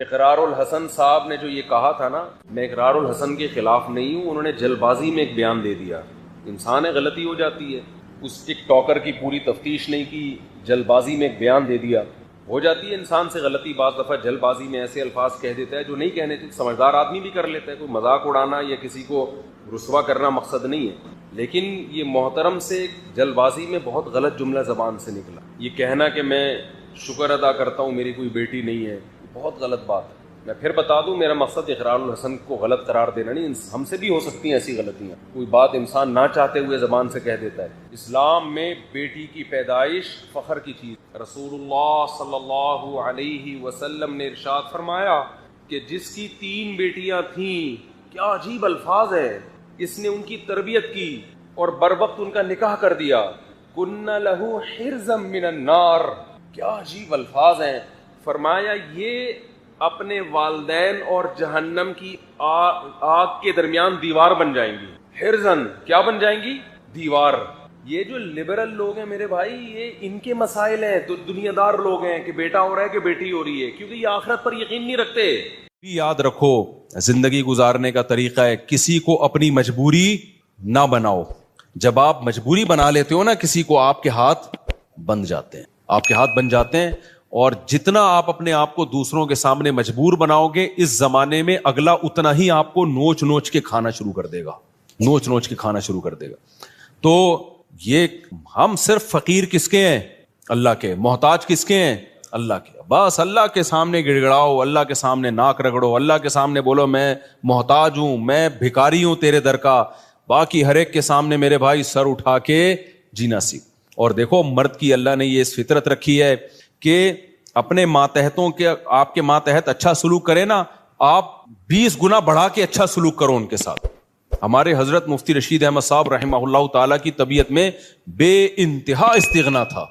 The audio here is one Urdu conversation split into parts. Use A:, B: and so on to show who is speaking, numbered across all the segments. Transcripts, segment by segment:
A: اقرار الحسن صاحب نے جو یہ کہا تھا نا، میں اقرار الحسن کے خلاف نہیں ہوں، انہوں نے جلد بازی میں ایک بیان دے دیا. انسان ہے، غلطی ہو جاتی ہے. اس ٹک ٹاکر کی پوری تفتیش نہیں کی، جلد بازی میں ایک بیان دے دیا. ہو جاتی ہے انسان سے غلطی، بعض دفعہ جلد بازی میں ایسے الفاظ کہہ دیتا ہے جو نہیں کہنے تھے. سمجھدار آدمی بھی کر لیتا ہے، کوئی مذاق اڑانا یا کسی کو رسوا کرنا مقصد نہیں ہے. لیکن یہ محترم سے جلد بازی میں بہت غلط جملہ زبان سے نکلا. یہ کہنا کہ میں شکر ادا کرتا ہوں میری کوئی بیٹی نہیں ہے، بہت غلط بات ہے. میں پھر بتا دوں، میرا مقصد اقرار الحسن کو غلط قرار دینا نہیں. ہم سے بھی ہو سکتی ہیں ایسی غلطیاں، کوئی بات انسان نہ چاہتے ہوئے زبان سے کہہ دیتا ہے. اسلام میں بیٹی کی پیدائش فخر کی چیز. رسول اللہ صلی اللہ علیہ وسلم نے ارشاد فرمایا کہ جس کی 3 بیٹیاں تھیں، کیا عجیب الفاظ ہیں، اس نے ان کی تربیت کی اور بروقت ان کا نکاح کر دیا. کن لہ حرزا من النار، کیا عجیب الفاظ ہیں. فرمایا یہ اپنے والدین اور جہنم کی آگ کے درمیان دیوار بن جائیں گی. حرزن، کیا بن جائیں گی؟ دیوار. یہ جو لبرل لوگ ہیں میرے بھائی، یہ ان کے مسائل ہیں. تو دنیا دار لوگ ہیں کہ بیٹا ہو رہا ہے کہ بیٹی ہو رہی ہے، کیونکہ یہ آخرت پر یقین نہیں رکھتے.
B: یاد رکھو، زندگی گزارنے کا طریقہ ہے کسی کو اپنی مجبوری نہ بناؤ. جب آپ مجبوری بنا لیتے ہو نا کسی کو، آپ کے ہاتھ بند جاتے ہیں، آپ کے ہاتھ بن جاتے ہیں. اور جتنا آپ اپنے آپ کو دوسروں کے سامنے مجبور بناؤ گے، اس زمانے میں اگلا اتنا ہی آپ کو نوچ نوچ کے کھانا شروع کر دے گا، نوچ نوچ کے کھانا شروع کر دے گا. تو یہ ہم صرف فقیر کس کے ہیں؟ اللہ کے. محتاج کس کے ہیں؟ اللہ کے. بس اللہ کے سامنے گڑ گڑاؤ، اللہ کے سامنے ناک رگڑو، اللہ کے سامنے بولو میں محتاج ہوں، میں بھکاری ہوں تیرے در کا. باقی ہر ایک کے سامنے میرے بھائی سر اٹھا کے جینا سیکھ. اور دیکھو، مرد کی اللہ نے یہ فطرت رکھی ہے کہ اپنے ماتحتوں کے، آپ کے ماتحت اچھا سلوک کرے نا، آپ 20 گنا بڑھا کے اچھا سلوک کرو ان کے ساتھ. ہمارے حضرت مفتی رشید احمد صاحب رحمہ اللہ تعالیٰ کی طبیعت میں بے انتہا استغنا تھا،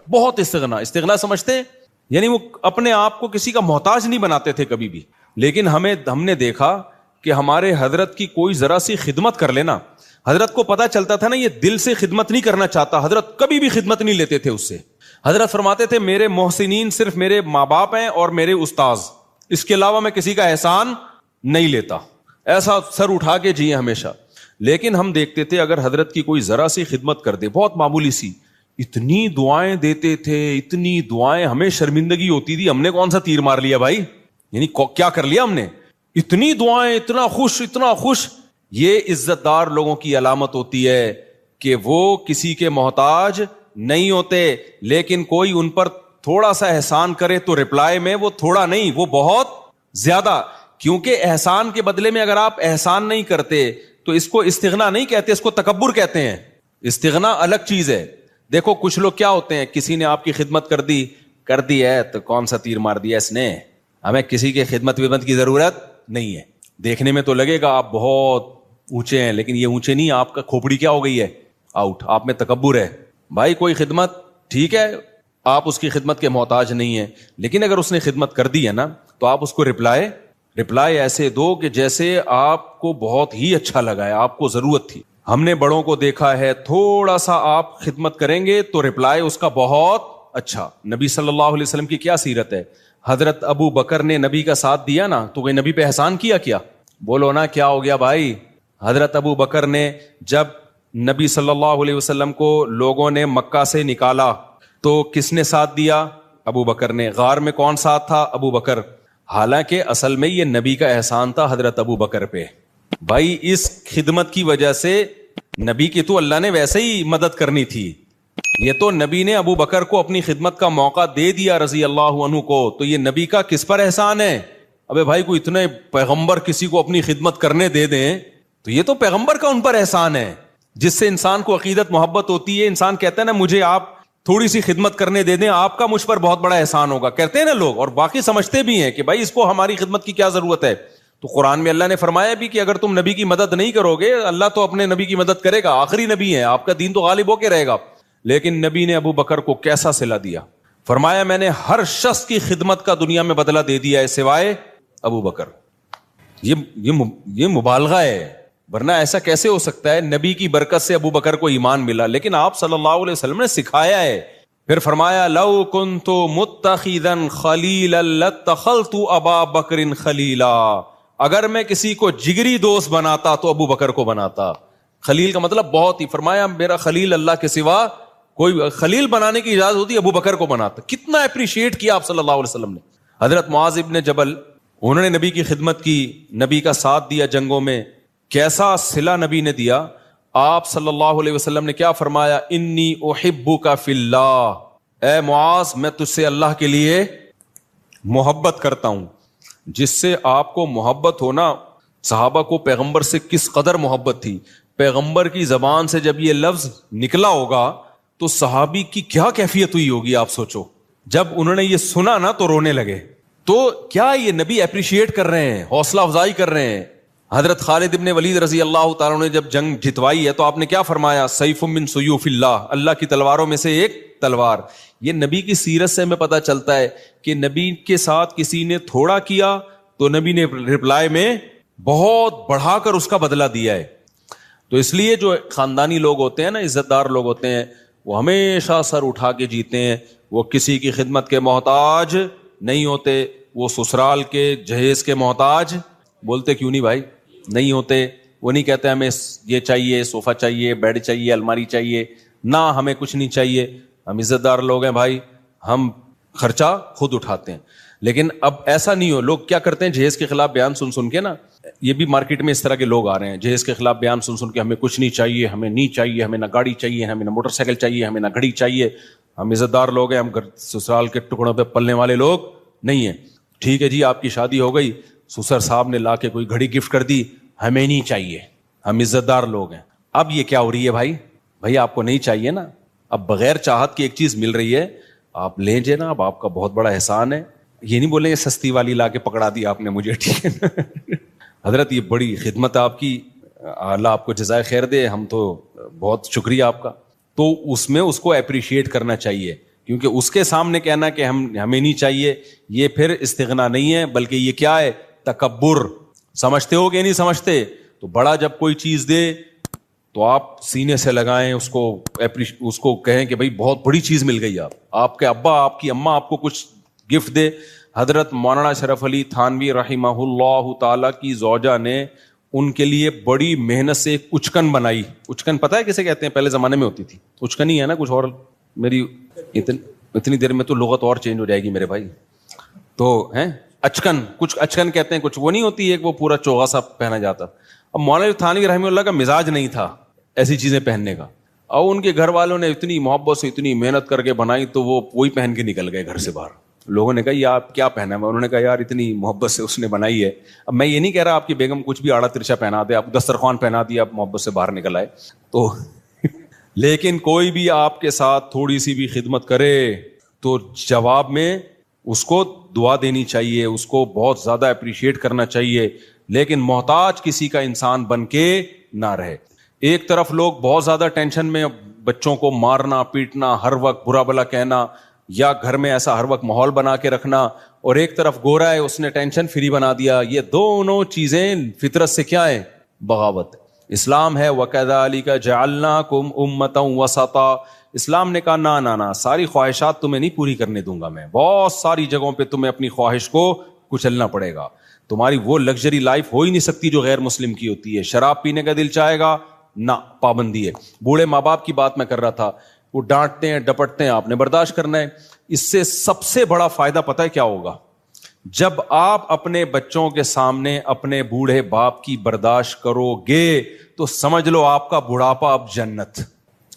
B: بہت استغنا. استغنا سمجھتے ہیں؟ یعنی وہ اپنے آپ کو کسی کا محتاج نہیں بناتے تھے کبھی بھی. لیکن ہم نے دیکھا کہ ہمارے حضرت کی کوئی ذرا سی خدمت کر لینا، حضرت کو پتا چلتا تھا نا یہ دل سے خدمت نہیں کرنا چاہتا، حضرت کبھی بھی خدمت نہیں لیتے تھے اس سے. حضرت فرماتے تھے میرے محسنین صرف میرے ماں باپ ہیں اور میرے استاذ، اس کے علاوہ میں کسی کا احسان نہیں لیتا. ایسا سر اٹھا کے جیے ہمیشہ. لیکن ہم دیکھتے تھے اگر حضرت کی کوئی ذرا سی خدمت کر دے، بہت معمولی سی، اتنی دعائیں دیتے تھے، اتنی دعائیں، ہمیں شرمندگی ہوتی تھی ہم نے کون سا تیر مار لیا بھائی، یعنی کیا کر لیا ہم نے، اتنی دعائیں، اتنا خوش اتنا خوش. یہ عزت دار لوگوں کی علامت ہوتی ہے کہ وہ کسی کے محتاج نہیں ہوتے. لیکن کوئی ان پر تھوڑا سا احسان کرے تو رپلائی میں وہ تھوڑا نہیں، وہ بہت زیادہ. کیونکہ احسان کے بدلے میں اگر آپ احسان نہیں کرتے تو اس کو استغنا نہیں کہتے، اس کو تکبر کہتے ہیں. استغنا الگ چیز ہے. دیکھو کچھ لوگ کیا ہوتے ہیں، کسی نے آپ کی خدمت کر دی ہے تو کون سا تیر مار دیا اس نے، ہمیں کسی کے خدمت کی ضرورت نہیں ہے. دیکھنے میں تو لگے گا آپ بہت اونچے ہیں، لیکن یہ اونچے نہیں، آپ کا کھوپڑی کیا ہو گئی ہے، آؤٹ. آپ میں تکبر ہے. بھائی کوئی خدمت ٹھیک ہے، آپ اس کی خدمت کے محتاج نہیں ہیں، لیکن اگر اس نے خدمت کر دی ہے نا تو آپ اس کو رپلائی ایسے دو کہ جیسے آپ کو بہت ہی اچھا لگا ہے، آپ کو ضرورت تھی. ہم نے بڑوں کو دیکھا ہے، تھوڑا سا آپ خدمت کریں گے تو رپلائی اس کا بہت اچھا. نبی صلی اللہ علیہ وسلم کی کیا سیرت ہے. حضرت ابو بکر نے نبی کا ساتھ دیا نا تو وہ نبی پہ احسان کیا بولو نا، کیا ہو گیا بھائی. حضرت ابو بکر نے جب نبی صلی اللہ علیہ وسلم کو لوگوں نے مکہ سے نکالا تو کس نے ساتھ دیا؟ ابو بکر نے. غار میں کون ساتھ تھا؟ ابو بکر. حالانکہ اصل میں یہ نبی کا احسان تھا حضرت ابو بکر پہ. بھائی اس خدمت کی وجہ سے نبی کی تو اللہ نے ویسے ہی مدد کرنی تھی، یہ تو نبی نے ابو بکر کو اپنی خدمت کا موقع دے دیا رضی اللہ عنہ کو، تو یہ نبی کا کس پر احسان ہے؟ ابے بھائی کوئی اتنے پیغمبر کسی کو اپنی خدمت کرنے دے دیں تو یہ تو پیغمبر کا ان پر احسان ہے، جس سے انسان کو عقیدت محبت ہوتی ہے. انسان کہتا ہے نا مجھے آپ تھوڑی سی خدمت کرنے دے دیں، آپ کا مجھ پر بہت بڑا احسان ہوگا، کہتے ہیں نا لوگ، اور باقی سمجھتے بھی ہیں کہ بھائی اس کو ہماری خدمت کی کیا ضرورت ہے. تو قرآن میں اللہ نے فرمایا بھی کہ اگر تم نبی کی مدد نہیں کرو گے، اللہ تو اپنے نبی کی مدد کرے گا، آخری نبی ہے، آپ کا دین تو غالب ہو کے رہے گا. لیکن نبی نے ابو بکر کو کیسا صلہ دیا. فرمایا میں نے ہر شخص کی خدمت کا دنیا میں بدلہ دے دیا ہے سوائے ابو بکر. یہ مبالغہ ہے، ورنہ ایسا کیسے ہو سکتا ہے. نبی کی برکت سے ابو بکر کو ایمان ملا، لیکن آپ صلی اللہ علیہ وسلم نے سکھایا ہے پھر فرمایا لو کنت متخذا خلیلا لاتخذت ابا بکر خلیلا، اگر میں کسی کو جگری دوست بناتا تو ابو بکر کو بناتا. خلیل کا مطلب بہت ہی، فرمایا میرا خلیل اللہ کے سوا کوئی، خلیل بنانے کی اجازت ہوتی ابو بکر کو بناتا. کتنا اپریشیٹ کیا آپ صلی اللہ علیہ وسلم نے. حضرت معاذ ابن جبل، انہوں نے نبی کی خدمت کی، نبی کا ساتھ دیا جنگوں میں، کیسا صلہ نبی نے دیا. آپ صلی اللہ علیہ وسلم نے کیا فرمایا، انی احبک فی اللہ، اے معاذ میں تجھ سے اللہ کے لیے محبت کرتا ہوں. جس سے آپ کو محبت ہونا، صحابہ کو پیغمبر سے کس قدر محبت تھی. پیغمبر کی زبان سے جب یہ لفظ نکلا ہوگا تو صحابی کی کیا کیفیت ہوئی ہوگی آپ سوچو. جب انہوں نے یہ سنا نا تو رونے لگے. تو کیا یہ نبی اپریشیٹ کر رہے ہیں، حوصلہ افزائی کر رہے ہیں. حضرت خالد ابن ولید رضی اللہ تعالیٰ نے جب جنگ جتوائی ہے تو آپ نے کیا فرمایا، سیف من سیوف اللہ، اللہ کی تلواروں میں سے ایک تلوار. یہ نبی کی سیرت سے ہمیں پتہ چلتا ہے کہ نبی کے ساتھ کسی نے تھوڑا کیا تو نبی نے رپلائی میں بہت بڑھا کر اس کا بدلہ دیا ہے. تو اس لیے جو خاندانی لوگ ہوتے ہیں نا، عزت دار لوگ ہوتے ہیں، وہ ہمیشہ سر اٹھا کے جیتے ہیں. وہ کسی کی خدمت کے محتاج نہیں ہوتے. وہ سسرال کے جہیز کے محتاج، بولتے کیوں نہیں بھائی، نہیں ہوتے. وہ نہیں کہتے ہمیں یہ چاہیے، صوفہ چاہیے، بیڈ چاہیے، الماری چاہیے، نہ ہمیں کچھ نہیں چاہیے. ہم عزت دار لوگ ہیں بھائی، ہم خرچہ خود اٹھاتے ہیں. لیکن اب ایسا نہیں ہو. لوگ کیا کرتے ہیں، جہیز کے خلاف بیان سن سن کے نا، یہ بھی مارکیٹ میں اس طرح کے لوگ آ رہے ہیں، جہیز کے خلاف بیان سن سن کے ہمیں کچھ نہیں چاہیے، ہمیں نہیں چاہیے، ہمیں نہ گاڑی چاہیے، ہمیں نہ موٹر سائیکل چاہیے، ہمیں نہ گھڑی چاہیے. ہم عزت دار لوگ ہیں، ہم سسرال کے ٹکڑوں پہ پلنے والے لوگ نہیں ہیں. ٹھیک ہے جی، آپ کی شادی ہو گئی، سسر صاحب نے لا کے کوئی گھڑی گفٹ کر دی، ہمیں نہیں چاہیے، ہم عزت دار لوگ ہیں. اب یہ کیا ہو رہی ہے بھائی آپ کو نہیں چاہیے نا، اب بغیر چاہت کی ایک چیز مل رہی ہے، آپ لیں جے نا، اب آپ کا بہت بڑا احسان ہے. یہ نہیں بولیں سستی والی لا کے پکڑا دی آپ نے مجھے، ٹھیک ہے نا. حضرت یہ بڑی خدمت آپ کی، اللہ آپ کو جزائے خیر دے، ہم تو بہت شکریہ آپ کا. تو اس میں اس کو اپریشیٹ کرنا چاہیے، کیونکہ اس کے سامنے کہنا کہ ہمیں نہیں چاہیے، یہ پھر استغنا نہیں ہے، بلکہ یہ کیا ہے، تکبر. سمجھتے ہو کہ نہیں سمجھتے؟ تو بڑا جب کوئی چیز دے تو آپ سینے سے لگائیں، اس کو کہیں کہ بھائی بہت بڑی چیز مل گئی. آپ کے ابا، آپ کی اماں آپ کو کچھ گفٹ دے. حضرت مولانا شرف علی تھانوی رحمہ اللہ تعالی کی زوجہ نے ان کے لیے بڑی محنت سے ایک اچکن بنائی. اچکن پتہ ہے کسے کہتے ہیں؟ پہلے زمانے میں ہوتی تھی اچکن ہی ہے نا، کچھ اور میری اتنی دیر میں تو لغت اور چینج ہو جائے گی میرے بھائی. تو ہیں اچکن، کچھ اچکن کہتے ہیں، کچھ وہ نہیں ہوتی ایک وہ پورا چوغا سا پہنا جاتا. اب مولانا تھانوی رحمہ اللہ کا مزاج نہیں تھا ایسی چیزیں پہننے کا، اور ان کے گھر والوں نے اتنی محبت سے اتنی محنت کر کے بنائی تو وہ وہی پہن کے نکل گئے گھر سے باہر. لوگوں نے کہا یہ آپ کیا پہنا ہے؟ انہوں نے کہا یار اتنی محبت سے اس نے بنائی ہے. اب میں یہ نہیں کہہ رہا آپ کی بیگم کچھ بھی آڑا ترچا پہنا دے، آپ دسترخوان پہنا دیا، آپ محبت سے باہر نکل آئے تو لیکن کوئی بھی آپ کے ساتھ تھوڑی سی بھی خدمت کرے تو جواب میں اس کو دعا دینی چاہیے، اس کو بہت زیادہ اپریشیٹ کرنا چاہیے، لیکن محتاج کسی کا انسان بن کے نہ رہے. ایک طرف لوگ بہت زیادہ ٹینشن میں، بچوں کو مارنا پیٹنا، ہر وقت برا بلا کہنا، یا گھر میں ایسا ہر وقت ماحول بنا کے رکھنا، اور ایک طرف گورا ہے اس نے ٹینشن فری بنا دیا. یہ دونوں چیزیں فطرت سے کیا ہے؟ بغاوت. اسلام ہے وَكَذَلِكَ جَعَلْنَاكُمْ أُمَّةً وَسَطًا. اسلام نے کہا نہ ساری خواہشات تمہیں نہیں پوری کرنے دوں گا میں، بہت ساری جگہوں پہ تمہیں اپنی خواہش کو کچلنا پڑے گا. تمہاری وہ لگژری لائف ہو ہی نہیں سکتی جو غیر مسلم کی ہوتی ہے. شراب پینے کا دل چاہے گا، نہ، پابندی ہے. بوڑھے ماں باپ کی بات میں کر رہا تھا، وہ ڈانٹتے ہیں ڈپٹتے ہیں، آپ نے برداشت کرنا ہے. اس سے سب سے بڑا فائدہ پتہ ہے کیا ہوگا؟ جب آپ اپنے بچوں کے سامنے اپنے بوڑھے باپ کی برداشت کرو گے تو سمجھ لو آپ کا بڑھاپا اب جنت.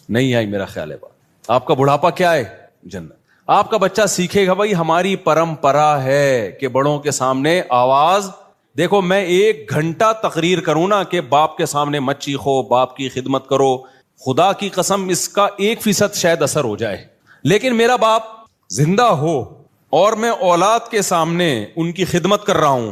B: نہیں آئی میرا خیال ہے بات؟ آپ کا بڑھاپا کیا ہے؟ جنت. آپ کا بچہ سیکھے گا بھائی ہماری پرمپرا ہے کہ بڑوں کے سامنے آواز. دیکھو میں 1 گھنٹہ تقریر کروں نا کہ باپ کے سامنے مت چیخو، باپ کی خدمت کرو، خدا کی قسم اس کا 1% شاید اثر ہو جائے. لیکن میرا باپ زندہ ہو اور میں اولاد کے سامنے ان کی خدمت کر رہا ہوں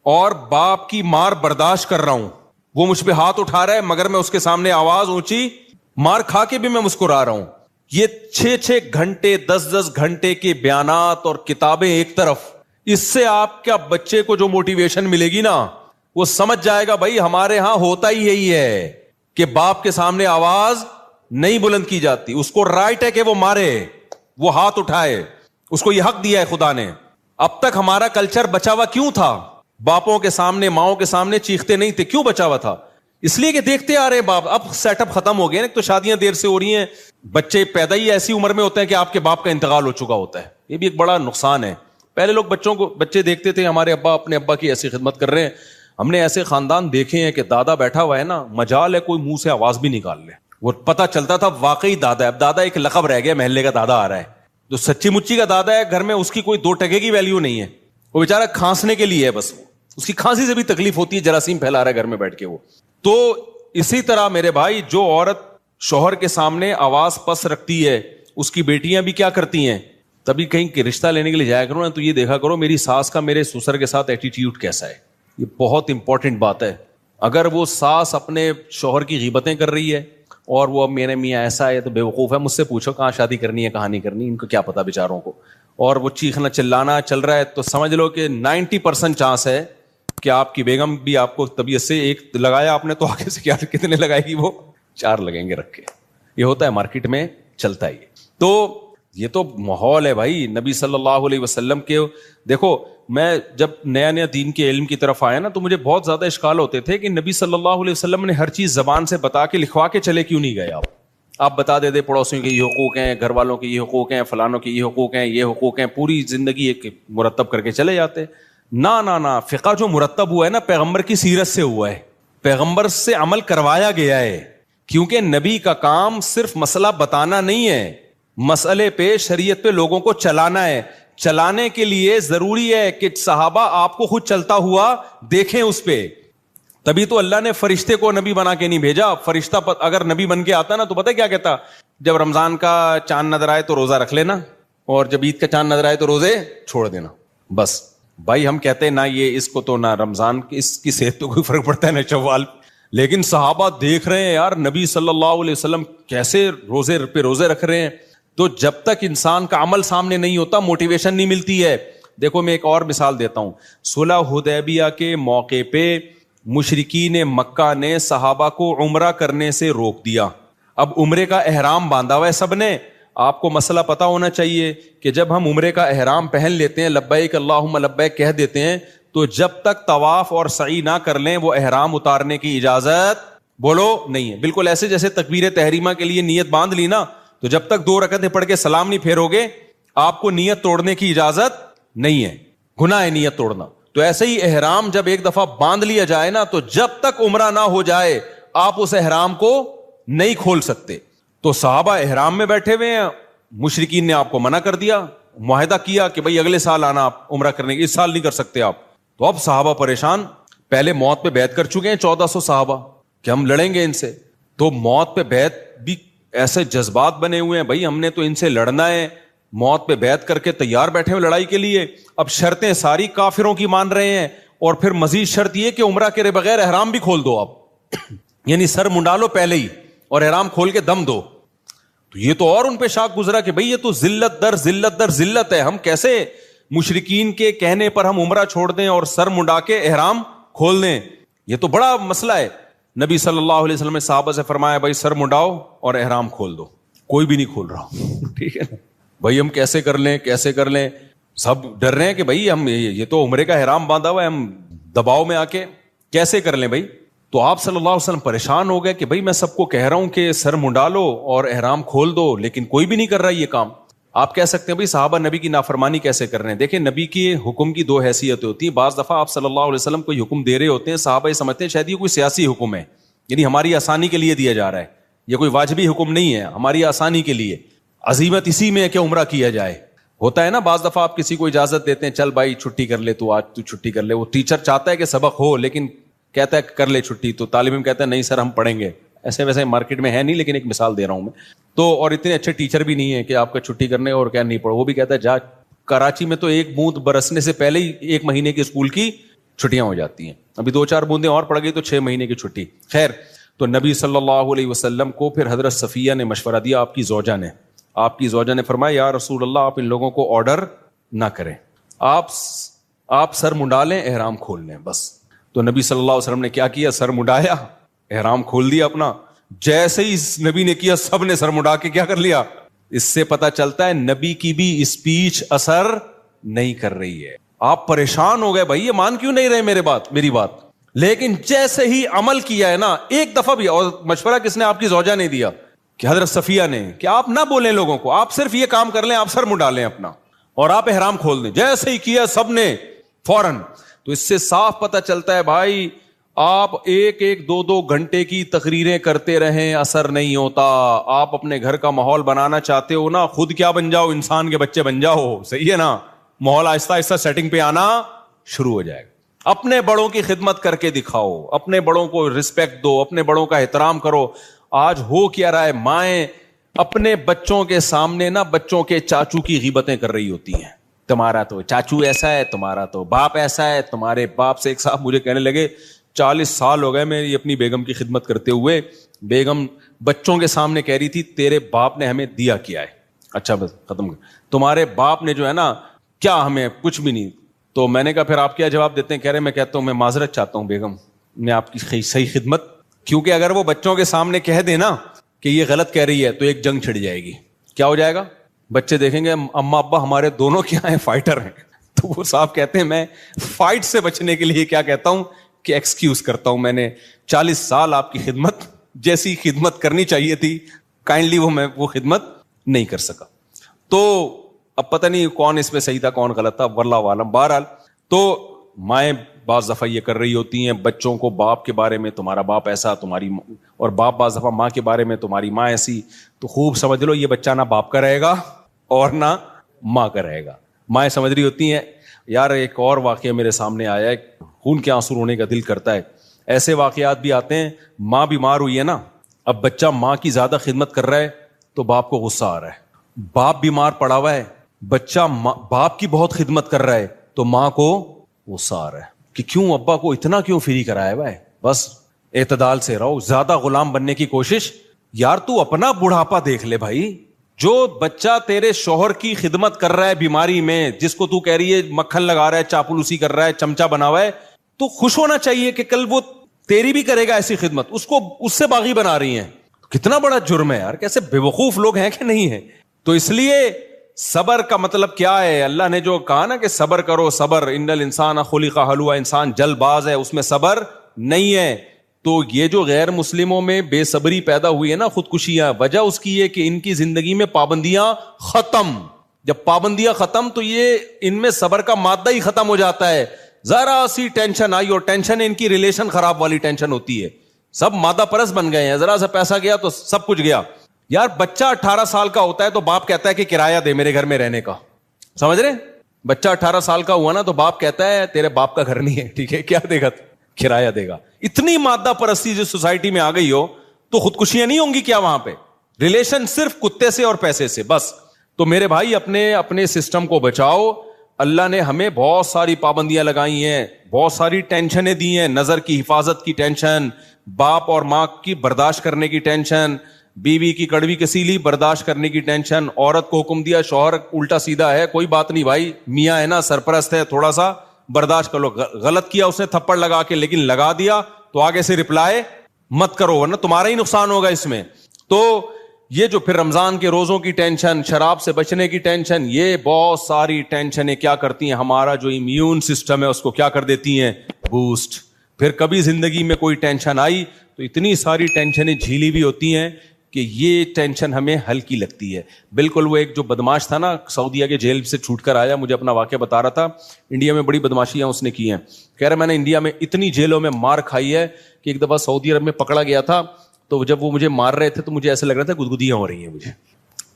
B: اور باپ کی مار برداشت کر رہا ہوں، وہ مجھ پہ ہاتھ اٹھا رہا ہے مگر میں اس کے سامنے آواز اونچی، مار کھا کے بھی میں مسکرا رہا ہوں. یہ 6 گھنٹے 10 گھنٹے کے بیانات اور کتابیں ایک طرف، اس سے آپ کیا بچے کو جو موٹیویشن ملے گی نا، وہ سمجھ جائے گا بھائی ہمارے ہاں ہوتا ہی یہی ہے کہ باپ کے سامنے آواز نہیں بلند کی جاتی. اس کو رائٹ ہے کہ وہ مارے، وہ ہاتھ اٹھائے, اس کو یہ حق دیا ہے خدا نے. اب تک ہمارا کلچر بچا ہوا کیوں تھا؟ باپوں کے سامنے ماؤں کے سامنے چیختے نہیں تھے. کیوں بچا ہوا تھا؟ اس لیے کہ دیکھتے آ رہے باپ. اب سیٹ اپ ختم ہو گئے نا, تو شادیاں دیر سے ہو رہی ہیں, بچے پیدا ہی ایسی عمر میں ہوتے ہیں کہ آپ کے باپ کا انتقال ہو چکا ہوتا ہے. یہ بھی ایک بڑا نقصان ہے. پہلے لوگ بچے دیکھتے تھے ہمارے ابا اپنے ابا کی ایسی خدمت کر رہے ہیں. ہم نے ایسے خاندان دیکھے ہیں کہ دادا بیٹھا ہوا ہے نا, مجال ہے کوئی منہ سے آواز بھی نکال لے, وہ پتہ چلتا تھا واقعی دادا ہے. اب دادا ایک لقب رہ گیا, محلے کا دادا آ رہا ہے. جو سچی مچی کا دادا ہے گھر میں, اس کی کوئی 2 ٹکے کی ویلیو نہیں ہے. وہ بیچارہ کھانسنے کے لیے ہے بس, اس کی کھانسی سے بھی تکلیف ہوتی ہے, جراثیم پھیلا رہا ہے گھر میں بیٹھ کے وہ. تو اسی طرح میرے بھائی, جو عورت شوہر کے سامنے آواز پس رکھتی ہے, اس کی بیٹیاں بھی کیا کرتی ہیں, تبھی کہیں کہ رشتہ لینے کے لیے جایا کرو نا, تو یہ دیکھا کرو میری ساس کا میرے سسر کے ساتھ ایٹیٹیوڈ کیسا ہے. یہ بہت امپورٹنٹ بات ہے. اگر وہ ساس اپنے شوہر کی غیبتیں کر رہی ہے اور وہ میرے میاں ایسا ہے تو بے وقوف ہے, مجھ سے پوچھو کہاں شادی کرنی ہے کہاں نہیں کرنی, ان کو کیا پتا بیچاروں کو. اور وہ چیخنا چلانا چل رہا ہے, تو سمجھ لو کہ 90% چانس ہے کہ آپ کی بیگم بھی آپ کو طبیعت سے, ایک لگایا آپ نے تو آگے سے کیا کتنے لگائے گی, وہ 4 لگیں گے رکھ کے. یہ ہوتا ہے مارکیٹ میں, چلتا ہے. تو یہ تو ماحول ہے بھائی نبی صلی اللہ علیہ وسلم کے. دیکھو میں جب نیا دین کے علم کی طرف آیا نا, تو مجھے بہت زیادہ اشکال ہوتے تھے کہ نبی صلی اللہ علیہ وسلم نے ہر چیز زبان سے بتا کے لکھوا کے چلے کیوں نہیں گئے. آپ بتا دے پڑوسیوں کے یہ حقوق ہیں, گھر والوں کے یہ حقوق ہیں, فلانوں کے یہ حقوق ہیں, یہ حقوق ہیں, پوری زندگی ایک مرتب کر کے چلے جاتے. نہ فقہ جو مرتب ہوا ہے نا, پیغمبر کی سیرت سے ہوا ہے, پیغمبر سے عمل کروایا گیا ہے. کیونکہ نبی کا کام صرف مسئلہ بتانا نہیں ہے, مسئلے پہ شریعت پہ لوگوں کو چلانا ہے. چلانے کے لیے ضروری ہے کہ صحابہ آپ کو خود چلتا ہوا دیکھیں اس پہ. تبھی تو اللہ نے فرشتے کو نبی بنا کے نہیں بھیجا. فرشتہ اگر نبی بن کے آتا نا تو پتہ کیا کہتا, جب رمضان کا چاند نظر آئے تو روزہ رکھ لینا, اور جب عید کا چاند نظر آئے تو روزے چھوڑ دینا. بس بھائی ہم کہتے ہیں نہ یہ اس کو تو نہ رمضان اس کی صحت تو کوئی فرق پڑتا ہے نہ شوال. لیکن صحابہ دیکھ رہے ہیں یار نبی صلی اللہ علیہ وسلم کیسے روزے پہ روزے رکھ رہے ہیں. تو جب تک انسان کا عمل سامنے نہیں ہوتا موٹیویشن نہیں ملتی ہے. دیکھو میں ایک اور مثال دیتا ہوں. صلح حدیبیہ کے موقع پہ مشرکین مکہ نے صحابہ کو عمرہ کرنے سے روک دیا. اب عمرے کا احرام باندھا ہوا ہے سب نے. آپ کو مسئلہ پتا ہونا چاہیے کہ جب ہم عمرے کا احرام پہن لیتے ہیں, لبیک اللہم لبیک کہہ دیتے ہیں, تو جب تک طواف اور سعی نہ کر لیں وہ احرام اتارنے کی اجازت بولو نہیں ہے. بالکل ایسے جیسے تکبیر تحریمہ کے لیے نیت باندھ لی نا, تو جب تک 2 رکعتیں پڑھ کے سلام نہیں پھیرو گے آپ کو نیت توڑنے کی اجازت نہیں ہے, گناہ ہے نیت توڑنا. تو ایسے ہی احرام جب ایک دفعہ باندھ لیا جائے نا, تو جب تک عمرہ نہ ہو جائے آپ اس احرام کو نہیں کھول سکتے. تو صحابہ احرام میں بیٹھے ہوئے ہیں, مشرکین نے آپ کو منع کر دیا, معاہدہ کیا کہ بھائی اگلے سال آنا آپ عمرہ کرنے کے, اس سال نہیں کر سکتے آپ. تو اب صحابہ پریشان, پہلے موت پہ بیعت کر چکے ہیں 1400 صحابہ کہ ہم لڑیں گے ان سے. تو موت پہ بیعت بھی ایسے جذبات بنے ہوئے ہیں, بھائی ہم نے تو ان سے لڑنا ہے, موت پہ بیعت کر کے تیار بیٹھے ہوئے لڑائی کے لیے. اب شرطیں ساری کافروں کی مان رہے ہیں, اور پھر مزید شرط یہ کہ عمرہ کرے بغیر احرام بھی کھول دو آپ, یعنی سر منڈا لو پہلے ہی اور احرام کھول کے دم دو. تو یہ تو اور ان پہ شاک گزرا کہ بھئی یہ تو ذلت در ذلت در ذلت ہے, ہم کیسے مشرکین کے کہنے پر ہم عمرہ چھوڑ دیں اور سر منڈا کے احرام کھول دیں, یہ تو بڑا مسئلہ ہے. نبی صلی اللہ علیہ وسلم نے صحابہ سے فرمایا بھائی سر منڈاؤ اور احرام کھول دو. کوئی بھی نہیں کھول رہا, ٹھیک ہے نا بھائی, ہم کیسے کر لیں, سب ڈر رہے ہیں کہ بھئی ہم یہ تو عمرے کا احرام باندھا ہوا ہے, ہم دباؤ میں آ کے کیسے کر لیں بھائی. تو آپ صلی اللہ علیہ وسلم پریشان ہو گئے کہ بھئی میں سب کو کہہ رہا ہوں کہ سر منڈا لو اور احرام کھول دو, لیکن کوئی بھی نہیں کر رہا یہ کام. آپ کہہ سکتے ہیں بھئی صحابہ نبی کی نافرمانی کیسے کر رہے ہیں. دیکھیں نبی کی حکم کی 2 حیثیتیں ہوتی ہیں. بعض دفعہ آپ صلی اللہ علیہ وسلم کوئی حکم دے رہے ہوتے ہیں, صحابہ یہ سمجھتے ہیں شاید یہ کوئی سیاسی حکم ہے, یعنی ہماری آسانی کے لیے دیا جا رہا ہے, یہ کوئی واجبی حکم نہیں ہے, ہماری آسانی کے لیے. عزیمت اسی میں ہے کہ عمرہ کیا جائے. ہوتا ہے نا بعض دفعہ آپ کسی کو اجازت دیتے ہیں, چل بھائی چھٹی کر لے, تو آج تو چھٹی کر لے. وہ ٹیچر چاہتا ہے کہ سبق ہو لیکن کہتا ہے کر لے چھٹی, تو طالب علم کہتا ہے نہیں سر ہم پڑھیں گے. ایسے ویسے مارکیٹ میں ہے نہیں, لیکن ایک مثال دے رہا ہوں میں. تو اور اتنے اچھے ٹیچر بھی نہیں ہے کہ آپ کا چھٹی کرنے اور کیا نہیں پڑھو, وہ بھی کہتا ہے جا. کراچی میں تو 1 بوند برسنے سے پہلے ہی 1 مہینے کی اسکول کی چھٹیاں ہو جاتی ہیں, ابھی 2-4 بوندیں اور پڑ گئی تو 6 مہینے کی چھٹی. خیر, تو نبی صلی اللہ علیہ وسلم کو پھر حضرت صفیہ نے مشورہ دیا, آپ کی زوجہ نے فرمایا یا رسول اللہ آپ ان لوگوں کو آرڈر نہ کریں, آپ سر منڈا لیں احرام کھول لیں بس. تو نبی صلی اللہ علیہ وسلم نے کیا کیا, سر منڈایا, احرام کھول دیا اپنا. جیسے ہی نبی نے کیا سب نے سر منڈا کے کیا کر لیا, اس سے پتا چلتا ہے نبی کی بھی اسپیچ اثر نہیں کر رہی ہے. آپ پریشان ہو گئے بھائی یہ مان کیوں نہیں رہے میری بات, لیکن جیسے ہی عمل کیا ہے نا ایک دفعہ بھی, اور مشورہ کس نے, آپ کی زوجہ نے دیا کہ حضرت صفیہ نے, کہ آپ نہ بولیں لوگوں کو, آپ صرف یہ کام کر لیں, آپ سر منہ ڈالیں اپنا اور آپ احرام کھول دیں. جیسے ہی کیا سب نے فوراً. تو اس سے صاف پتہ چلتا ہے بھائی آپ ایک دو گھنٹے کی تقریریں کرتے رہیں اثر نہیں ہوتا. آپ اپنے گھر کا ماحول بنانا چاہتے ہو نا, خود کیا بن جاؤ, انسان کے بچے بن جاؤ, صحیح ہے نا, ماحول آہستہ آہستہ سیٹنگ پہ آنا شروع ہو جائے گا. اپنے بڑوں کی خدمت کر کے دکھاؤ, اپنے بڑوں کو رسپیکٹ دو, اپنے بڑوں کا احترام کرو. آج ہو کیا رہا ہے, مائیں اپنے بچوں کے سامنے نا بچوں کے چاچو کی غیبتیں کر رہی ہوتی ہیں. تمہارا تو چاچو ایسا ہے, تمہارا تو باپ ایسا ہے, تمہارے باپ سے. ایک صاحب مجھے کہنے لگے 40 سال ہو گئے میری اپنی بیگم کی خدمت کرتے ہوئے, بیگم بچوں کے سامنے کہہ رہی تھی تیرے باپ نے ہمیں دیا کیا ہے. اچھا بس ختم, تمہارے باپ نے جو ہے نا کیا ہمیں کچھ بھی نہیں. تو میں نے کہا پھر آپ کیا جواب دیتے ہیں؟ کہہ رہے میں کہتا ہوں میں معذرت چاہتا ہوں بیگم, میں آپ کی صحیح خدمت, کیونکہ اگر وہ بچوں کے سامنے کہہ دے نا کہ یہ غلط کہہ رہی ہے تو ایک جنگ چھڑ جائے گی. کیا ہو جائے گا؟ بچے دیکھیں گے اما ابا ہمارے دونوں کیا ہیں, فائٹر ہیں. تو وہ صاحب کہتے ہیں میں فائٹ سے بچنے کے لیے کیا کہتا ہوں کہ ایکسکیوز کرتا ہوں, میں نے 40 سال آپ کی خدمت جیسی خدمت کرنی چاہیے تھی کائنڈلی میں وہ خدمت نہیں کر سکا. تو اب پتہ نہیں کون اس میں صحیح تھا کون غلط تھا, واللہ عالم. بہرحال تو مائیں بعض دفعہ یہ کر رہی ہوتی ہیں بچوں کو باپ کے بارے میں, تمہارا باپ ایسا تمہاری, اور باپ بعض دفعہ ماں کے بارے میں تمہاری ماں ایسی. تو خوب سمجھ لو یہ بچہ نہ باپ کا رہے گا اور نہ ماں کا رہے گا. مائیں سمجھ رہی ہوتی ہیں یار ایک اور واقعہ میرے سامنے آیا ہے, خون کے آنسو رونے کا دل کرتا ہے. ایسے واقعات بھی آتے ہیں, ماں بیمار ہوئی ہے نا, اب بچہ ماں کی زیادہ خدمت کر رہا ہے تو باپ کو غصہ آ رہا ہے. باپ بیمار پڑا ہوا ہے, بچہ باپ کی بہت خدمت کر رہا ہے تو ماں کو غصہ آ رہا ہے کہ کیوں ابا کو اتنا کیوں فری کرایا ہوا ہے. بس اعتدال سے رہو, زیادہ غلام بننے کی کوشش. یار تو اپنا بڑھاپا دیکھ لے بھائی. جو بچہ تیرے شوہر کی خدمت کر رہا ہے بیماری میں, جس کو تو کہہ رہی ہے مکھن لگا رہا ہے, چاپلوسی کر رہا ہے, چمچا بنا ہوا ہے, تو خوش ہونا چاہیے کہ کل وہ تیری بھی کرے گا ایسی خدمت. اس کو اس سے باغی بنا رہی ہیں, کتنا بڑا جرم ہے یار. کیسے بے وقوف لوگ ہیں کہ نہیں ہے. تو اس لیے صبر کا مطلب کیا ہے؟ اللہ نے جو کہا نا کہ صبر کرو, صبر, ان الانسان خلق ہلوعا, انسان جلد باز ہے, اس میں صبر نہیں ہے. تو یہ جو غیر مسلموں میں بے صبری پیدا ہوئی ہے نا, خودکشیاں, وجہ اس کی ہے کہ ان کی زندگی میں پابندیاں ختم. جب پابندیاں ختم تو یہ ان میں صبر کا مادہ ہی ختم ہو جاتا ہے. ذرا سی ٹینشن آئی, اور ٹینشن ان کی ریلیشن خراب والی ٹینشن ہوتی ہے. سب مادہ پرست بن گئے ہیں, ذرا سا پیسہ گیا تو سب کچھ گیا. یار بچہ 18 سال کا ہوتا ہے تو باپ کہتا ہے کہ کرایہ دے میرے گھر میں رہنے کا, سمجھ رہے؟ بچہ 18 سال کا ہوا نا تو باپ کہتا ہے تیرے باپ کا گھر نہیں ہے, ٹھیک ہے, کیا دے گا؟ کرایہ دے گا. اتنی مادہ پرستی جو سوسائٹی میں آ گئی ہو تو خودکشیاں نہیں ہوں گی کیا وہاں پہ؟ ریلیشن صرف کتے سے اور پیسے سے بس. تو میرے بھائی اپنے سسٹم کو بچاؤ. اللہ نے ہمیں بہت ساری پابندیاں لگائی ہیں, بہت ساری ٹینشنیں دی ہیں. نظر کی حفاظت کی ٹینشن, باپ اور ماں کی برداشت کرنے کی ٹینشن, بیوی کی کڑوی کسیلی برداشت کرنے کی ٹینشن. عورت کو حکم دیا, شوہر الٹا سیدھا ہے, کوئی بات نہیں بھائی, میاں ہے نا سرپرست ہے, تھوڑا سا برداشت کر لو. غلط کیا اس نے تھپڑ لگا کے, لیکن لگا دیا تو آگے سے رپلائی مت کرو ورنہ تمہارا ہی نقصان ہوگا اس میں. تو یہ جو پھر رمضان کے روزوں کی ٹینشن, شراب سے بچنے کی ٹینشن, یہ بہت ساری ٹینشنیں کیا کرتی ہیں, ہمارا جو امیون سسٹم ہے اس کو کیا کر دیتی ہیں, بوسٹ. پھر کبھی زندگی میں کوئی ٹینشن آئی تو اتنی ساری ٹینشنیں جھیلی بھی ہوتی ہیں کہ یہ ٹینشن ہمیں ہلکی لگتی ہے. بالکل وہ ایک جو بدماش تھا نا سعودیہ کے جیل سے چھوٹ کر آیا, مجھے اپنا واقعہ بتا رہا تھا, انڈیا میں بڑی بدماشیاں اس نے کی ہیں. کہہ رہا میں نے انڈیا میں اتنی جیلوں میں مار کھائی ہے کہ ایک دفعہ سعودی عرب میں پکڑا گیا تھا تو جب وہ مجھے مار رہے تھے تو مجھے ایسا لگ رہا تھا گدگدیاں ہو رہی ہیں مجھے.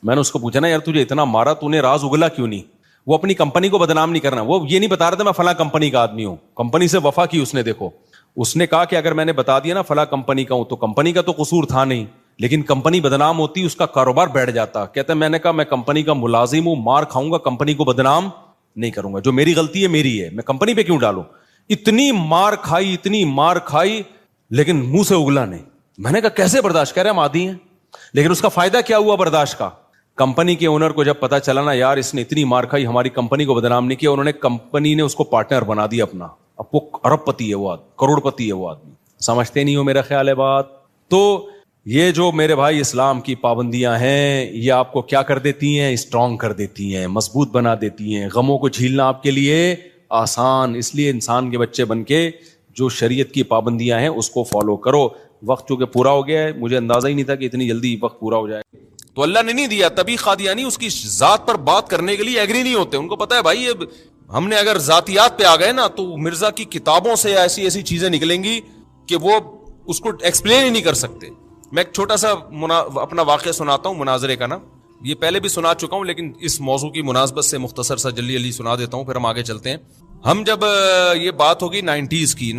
B: میں نے اس کو پوچھا نا یار تجھے اتنا مارا, تو نے راز اگلا کیوں نہیں؟ وہ اپنی کمپنی کو بدنام نہیں کرنا, وہ یہ نہیں بتا رہا تھا میں فلاں کمپنی کا آدمی ہوں, کمپنی سے وفا کی اس نے. دیکھو اس نے کہا کہ اگر میں نے بتا دیا نا فلاں کمپنی کا ہوں تو کمپنی کا تو قصور تھا نہیں, لیکن کمپنی بدنام ہوتی, اس کا کاروبار بیٹھ جاتا. کہتا ہے میں نے کہا میں کمپنی کا ملازم ہوں, مار کھاؤں گا, کمپنی کو بدنام نہیں کروں گا, جو میری غلطی ہے میری ہے, میں کمپنی پہ کیوں ڈالوں. اتنی مار کھائی, اتنی مار کھائی, لیکن منہ سے اگلا نہیں. میں نے کہا کیسے برداشت کر رہے ہیں, ہم عادی ہیں. لیکن اس کا فائدہ کیا ہوا برداشت کا؟ کمپنی کے اونر کو جب پتا چلا نا یار اس نے اتنی مار کھائی, ہماری کمپنی کو بدنام نہیں کیا, انہوں نے کمپنی نے اس کو پارٹنر بنا دیا اپنا. اب وہ ارب پتی ہے, وہ کروڑ پتی ہے وہ آدمی. سمجھتے نہیں ہو میرا خیال ہے بات. تو یہ جو میرے بھائی اسلام کی پابندیاں ہیں یہ آپ کو کیا کر دیتی ہیں؟ اسٹرانگ کر دیتی ہیں، مضبوط بنا دیتی ہیں. غموں کو جھیلنا آپ کے لیے آسان. اس لیے انسان کے بچے بن کے جو شریعت کی پابندیاں ہیں اس کو فالو کرو. وقت چونکہ پورا ہو گیا ہے، مجھے اندازہ ہی نہیں تھا کہ اتنی جلدی وقت پورا ہو جائے. تو اللہ نے نہیں دیا. تبھی قادیانی اس کی ذات پر بات کرنے کے لیے ایگری نہیں ہوتے. ان کو پتا ہے بھائی ہم نے اگر ذاتیات پہ آ گئے نا تو مرزا کی کتابوں سے ایسی ایسی چیزیں نکلیں گی کہ وہ اس کو ایکسپلین ہی نہیں کر سکتے. میں ایک چھوٹا سا اپنا واقعہ سناتا ہوں مناظرے کا نا. یہ پہلے بھی سنا چکا ہوں لیکن اس موضوع کی مناسبت سے مختصر سا جلدی سنا دیتا ہوں، پھر ہم آگے چلتے ہیں. ہم جب یہ بات ہوگی 90s کی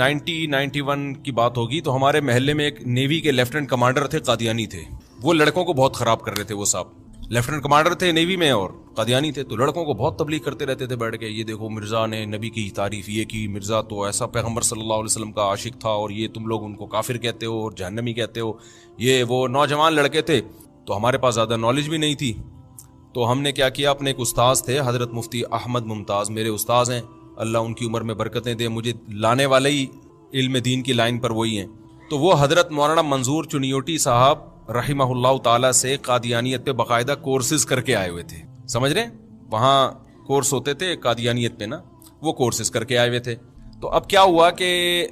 B: 91 کی بات ہوگی تو ہمارے محلے میں ایک نیوی کے لیفٹیننٹ کمانڈر تھے، قادیانی تھے. وہ لڑکوں کو بہت خراب کر رہے تھے. وہ صاحب لیفٹیننٹ کمانڈر تھے نیوی میں اور قادیانی تھے، تو لڑکوں کو بہت تبلیغ کرتے رہتے تھے بیٹھ کے. یہ دیکھو مرزا نے نبی کی تعریف یہ کی، مرزا تو ایسا پیغمبر صلی اللہ علیہ وسلم کا عاشق تھا اور یہ تم لوگ ان کو کافر کہتے ہو اور جہنمی کہتے ہو. یہ وہ نوجوان لڑکے تھے تو ہمارے پاس زیادہ نالج بھی نہیں تھی. تو ہم نے کیا کیا، اپنے ایک استاذ تھے حضرت مفتی احمد ممتاز، میرے استاذ ہیں، اللہ ان کی عمر میں برکتیں دے، مجھے لانے والے ہی علم دین کی لائن پر وہی ہیں. تو وہ حضرت مولانا منظور چنیوٹی صاحب رحمہ اللہ تعالیٰ سے قادیانیت پہ باقاعدہ کورسز کر کے آئے ہوئے تھے. سمجھ رہے ہیں؟ وہاں کورس ہوتے تھے قادیانیت پہ نا، وہ کورسز کر کے آئے ہوئے تھے. تو اب کیا ہوا کہ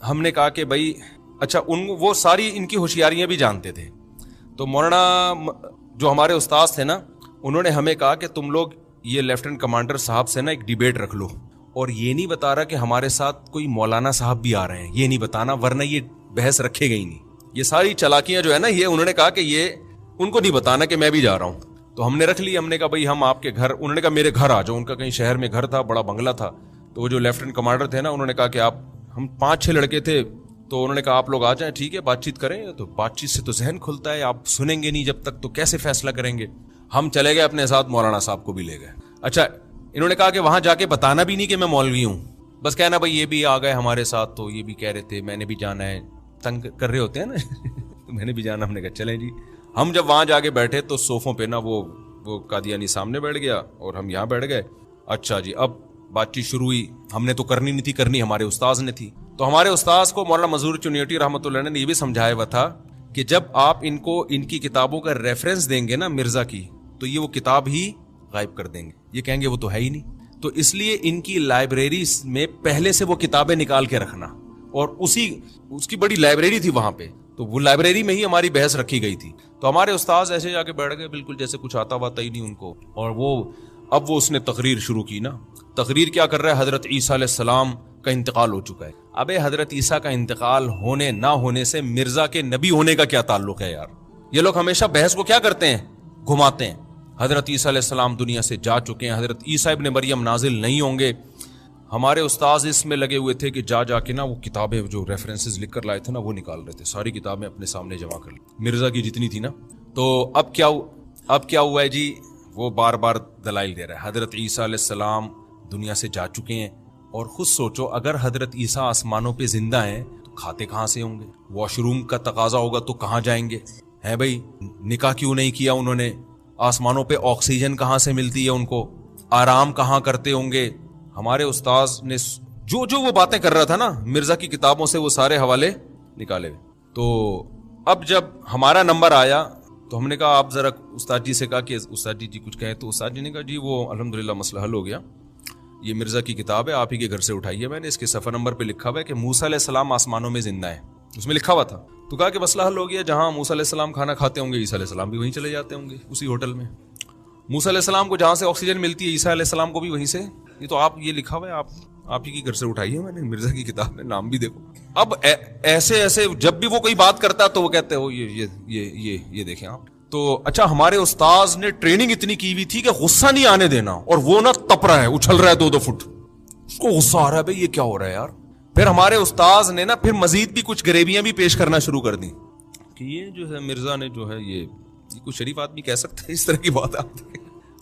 B: ہم نے کہا کہ بھائی اچھا وہ ساری ان کی ہوشیاریاں بھی جانتے تھے. تو مولانا جو ہمارے استاذ تھے نا انہوں نے ہمیں کہا کہ تم لوگ یہ لیفٹیننٹ کمانڈر صاحب سے نا ایک ڈیبیٹ رکھ لو، اور یہ نہیں بتا رہا کہ ہمارے ساتھ کوئی مولانا صاحب بھی آ رہے ہیں، یہ نہیں بتانا ورنہ یہ بحث رکھے گئی نہیں. یہ ساری چالاکیاں جو ہے نا یہ انہوں نے کہا کہ یہ ان کو نہیں بتانا کہ میں بھی جا رہا ہوں. تو ہم نے رکھ لی. ہم نے کہا بھائی ہم آپ کے گھر، انہوں نے کہا میرے گھر آ جاؤ. ان کا کہیں شہر میں گھر تھا، بڑا بنگلہ تھا. تو وہ جو لیفٹیننٹ کمانڈر تھے نا انہوں نے کہا کہ آپ، ہم 5-6 لڑکے تھے تو انہوں نے کہا آپ لوگ آ جائیں، ٹھیک ہے بات چیت کریں. تو بات چیت سے تو ذہن کھلتا ہے، آپ سنیں گے نہیں جب تک تو کیسے فیصلہ کریں گے. ہم چلے گئے اپنے ساتھ، مولانا صاحب کو بھی لے گئے. اچھا انہوں نے کہا کہ وہاں جا کے بتانا بھی نہیں کہ میں مولوی ہوں، بس کہنا بھائی یہ بھی آ گئے ہمارے ساتھ تو یہ بھی کہہ رہے تھے میں نے بھی جانا ہے، تنگ کر رہے ہوتے ہیں نا تو میں نے بھی جانا. ہم نے کہا چلیں جی. ہم جب وہاں جا کے بیٹھے تو صوفوں پہ نا وہ قادیانی سامنے بیٹھ گیا اور ہم یہاں بیٹھ گئے. اچھا جی اب بات چیت شروع ہوئی. ہم نے تو کرنی نہیں تھی، کرنی ہمارے استاذ نے تھی. تو ہمارے استاذ کو مولانا منظور چنیوٹی رحمۃ اللہ نے یہ بھی سمجھایا ہوا تھا کہ جب آپ ان کو ان کی کتابوں کا ریفرنس دیں گے نا مرزا کی تو یہ وہ کتاب ہی غائب کر دیں گے، یہ کہیں گے وہ تو ہے ہی نہیں. تو اس لیے ان کی لائبریری میں پہلے سے وہ کتابیں نکال کے رکھنا، اور اس کی بڑی لائبریری تھی وہاں پہ، تو وہ لائبریری میں ہی ہماری بحث رکھی گئی تھی. تو ہمارے استاذ ایسے جا کے بیٹھ گئے بالکل جیسے کچھ آتا واتا ہی نہیں ان کو. اور اب اس نے تقریر شروع کی نا. تقریر کیا کر رہا ہے؟ حضرت عیسیٰ علیہ السلام کا انتقال ہو چکا ہے. ابے حضرت عیسیٰ کا انتقال ہونے نہ ہونے سے مرزا کے نبی ہونے کا کیا تعلق ہے یار؟ یہ لوگ ہمیشہ بحث کو کیا کرتے ہیں؟ گھماتے ہیں. حضرت عیسیٰ علیہ السلام دنیا سے جا چکے ہیں، حضرت عیسیٰ ابن مریم نازل نہیں ہوں گے. ہمارے استاذ اس میں لگے ہوئے تھے کہ جا کے نا وہ کتابیں جو ریفرنسز لکھ کر لائے تھے نا وہ نکال رہے تھے، ساری کتابیں اپنے سامنے جمع کر لی مرزا کی جتنی تھی نا. تو اب کیا ہوا ہے جی؟ وہ بار بار دلائل دے رہا ہے. حضرت عیسیٰ علیہ السلام دنیا سے جا چکے ہیں، اور خود سوچو اگر حضرت عیسیٰ آسمانوں پہ زندہ ہیں تو کھاتے کہاں سے ہوں گے؟ واش روم کا تقاضا ہوگا تو کہاں جائیں گے؟ ہے بھائی نکاح کیوں نہیں کیا انہوں نے؟ آسمانوں پہ آکسیجن کہاں سے ملتی ہے ان کو؟ آرام کہاں کرتے ہوں گے؟ ہمارے استاذ نے جو وہ باتیں کر رہا تھا نا مرزا کی کتابوں سے وہ سارے حوالے نکالے. تو اب جب ہمارا نمبر آیا تو ہم نے کہا آپ ذرا استاد جی سے کہا کہ استاد جی کچھ کہیں. تو استاد جی نے کہا جی وہ الحمدللہ مسئلہ حل ہو گیا، یہ مرزا کی کتاب ہے آپ ہی کے گھر سے اٹھائی ہے میں نے، اس کے صفحہ نمبر پہ لکھا ہوا ہے کہ موسیٰ علیہ السلام آسمانوں میں زندہ ہے، اس میں لکھا ہوا تھا. تو کہا کہ مسئلہ حل ہو گیا، جہاں موسیٰ علیہ السلام کھانا کھاتے ہوں گے عیسیٰ علیہ السلام بھی وہیں چلے جاتے ہوں گے اسی ہوٹل میں. موسیٰ علیہ السلام کو جہاں سے آکسیجن ملتی ہے عیسیٰ علیہ السلام کو بھی وہیں سے. یہ تو آپ یہ لکھا ہوا ہے آپ ہی کے گھر سے اٹھائی ہے میں نے مرزا کی کتاب میں، نام بھی دیکھو. اب ایسے جب بھی وہ کوئی بات کرتا تو وہ کہتے ہو یہ دیکھیں آپ. تو اچھا ہمارے استاذ نے ٹریننگ اتنی کی ہوئی تھی کہ غصہ نہیں آنے دینا، اور وہ نا تپ رہا ہے، اچھل رہا ہے 2 فٹ، اس کو غصہ آ رہا ہے بھائی یہ کیا ہو رہا ہے یار. پھر ہمارے استاذ نے نا پھر مزید بھی کچھ گریبیاں بھی پیش کرنا شروع کر دی کہ یہ جو ہے مرزا نے جو ہے یہ کوئی شریف آدمی کہہ سکتا ہے اس طرح کی بات.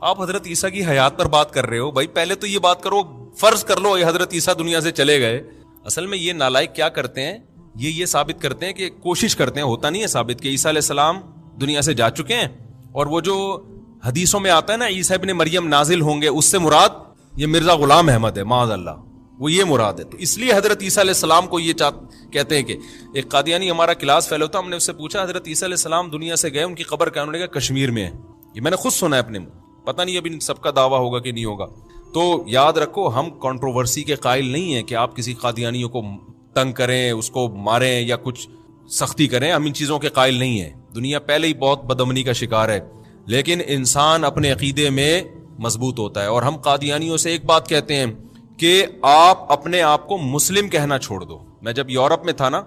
B: آپ حضرت عیسیٰ کی حیات پر بات کر رہے ہو بھائی، پہلے تو یہ بات کرو، فرض کر لو یہ حضرت عیسیٰ دنیا سے چلے گئے. اصل میں یہ نالائق کیا کرتے ہیں، یہ ثابت کرتے ہیں کہ کوشش کرتے ہیں، ہوتا نہیں ہے ثابت کہ عیسیٰ علیہ السلام دنیا سے جا چکے ہیں. اور وہ جو حدیثوں میں آتا ہے نا عیسیٰ ابن مریم نازل ہوں گے، اس سے مراد یہ مرزا غلام احمد ہے معاذ اللہ. وہ یہ مراد ہے. تو اس لیے حضرت عیسیٰ علیہ السلام کو یہ کہتے ہیں کہ ایک قادیانی ہمارا کلاس فیلو تھا, ہم نے اس سے پوچھا حضرت عیسیٰ علیہ السلام دنیا سے گئے, ان کی قبر کہاں؟ انہوں نے کہا کشمیر میں ہے. یہ میں نے خود سنا ہے اپنے منہ, پتہ نہیں ابھی سب کا دعویٰ ہوگا کہ نہیں ہوگا. تو یاد رکھو, ہم کنٹروورسی کے قائل نہیں ہیں کہ آپ کسی قادیانیوں کو تنگ کریں, اس کو ماریں یا کچھ سختی کریں, ہم ان چیزوں کے قائل نہیں ہیں. دنیا پہلے ہی بہت بدامنی کا شکار ہے, لیکن انسان اپنے عقیدے میں مضبوط ہوتا ہے. اور ہم قادیانیوں سے ایک بات کہتے ہیں کہ آپ اپنے آپ کو مسلم کہنا چھوڑ دو. میں جب یورپ میں تھا نا,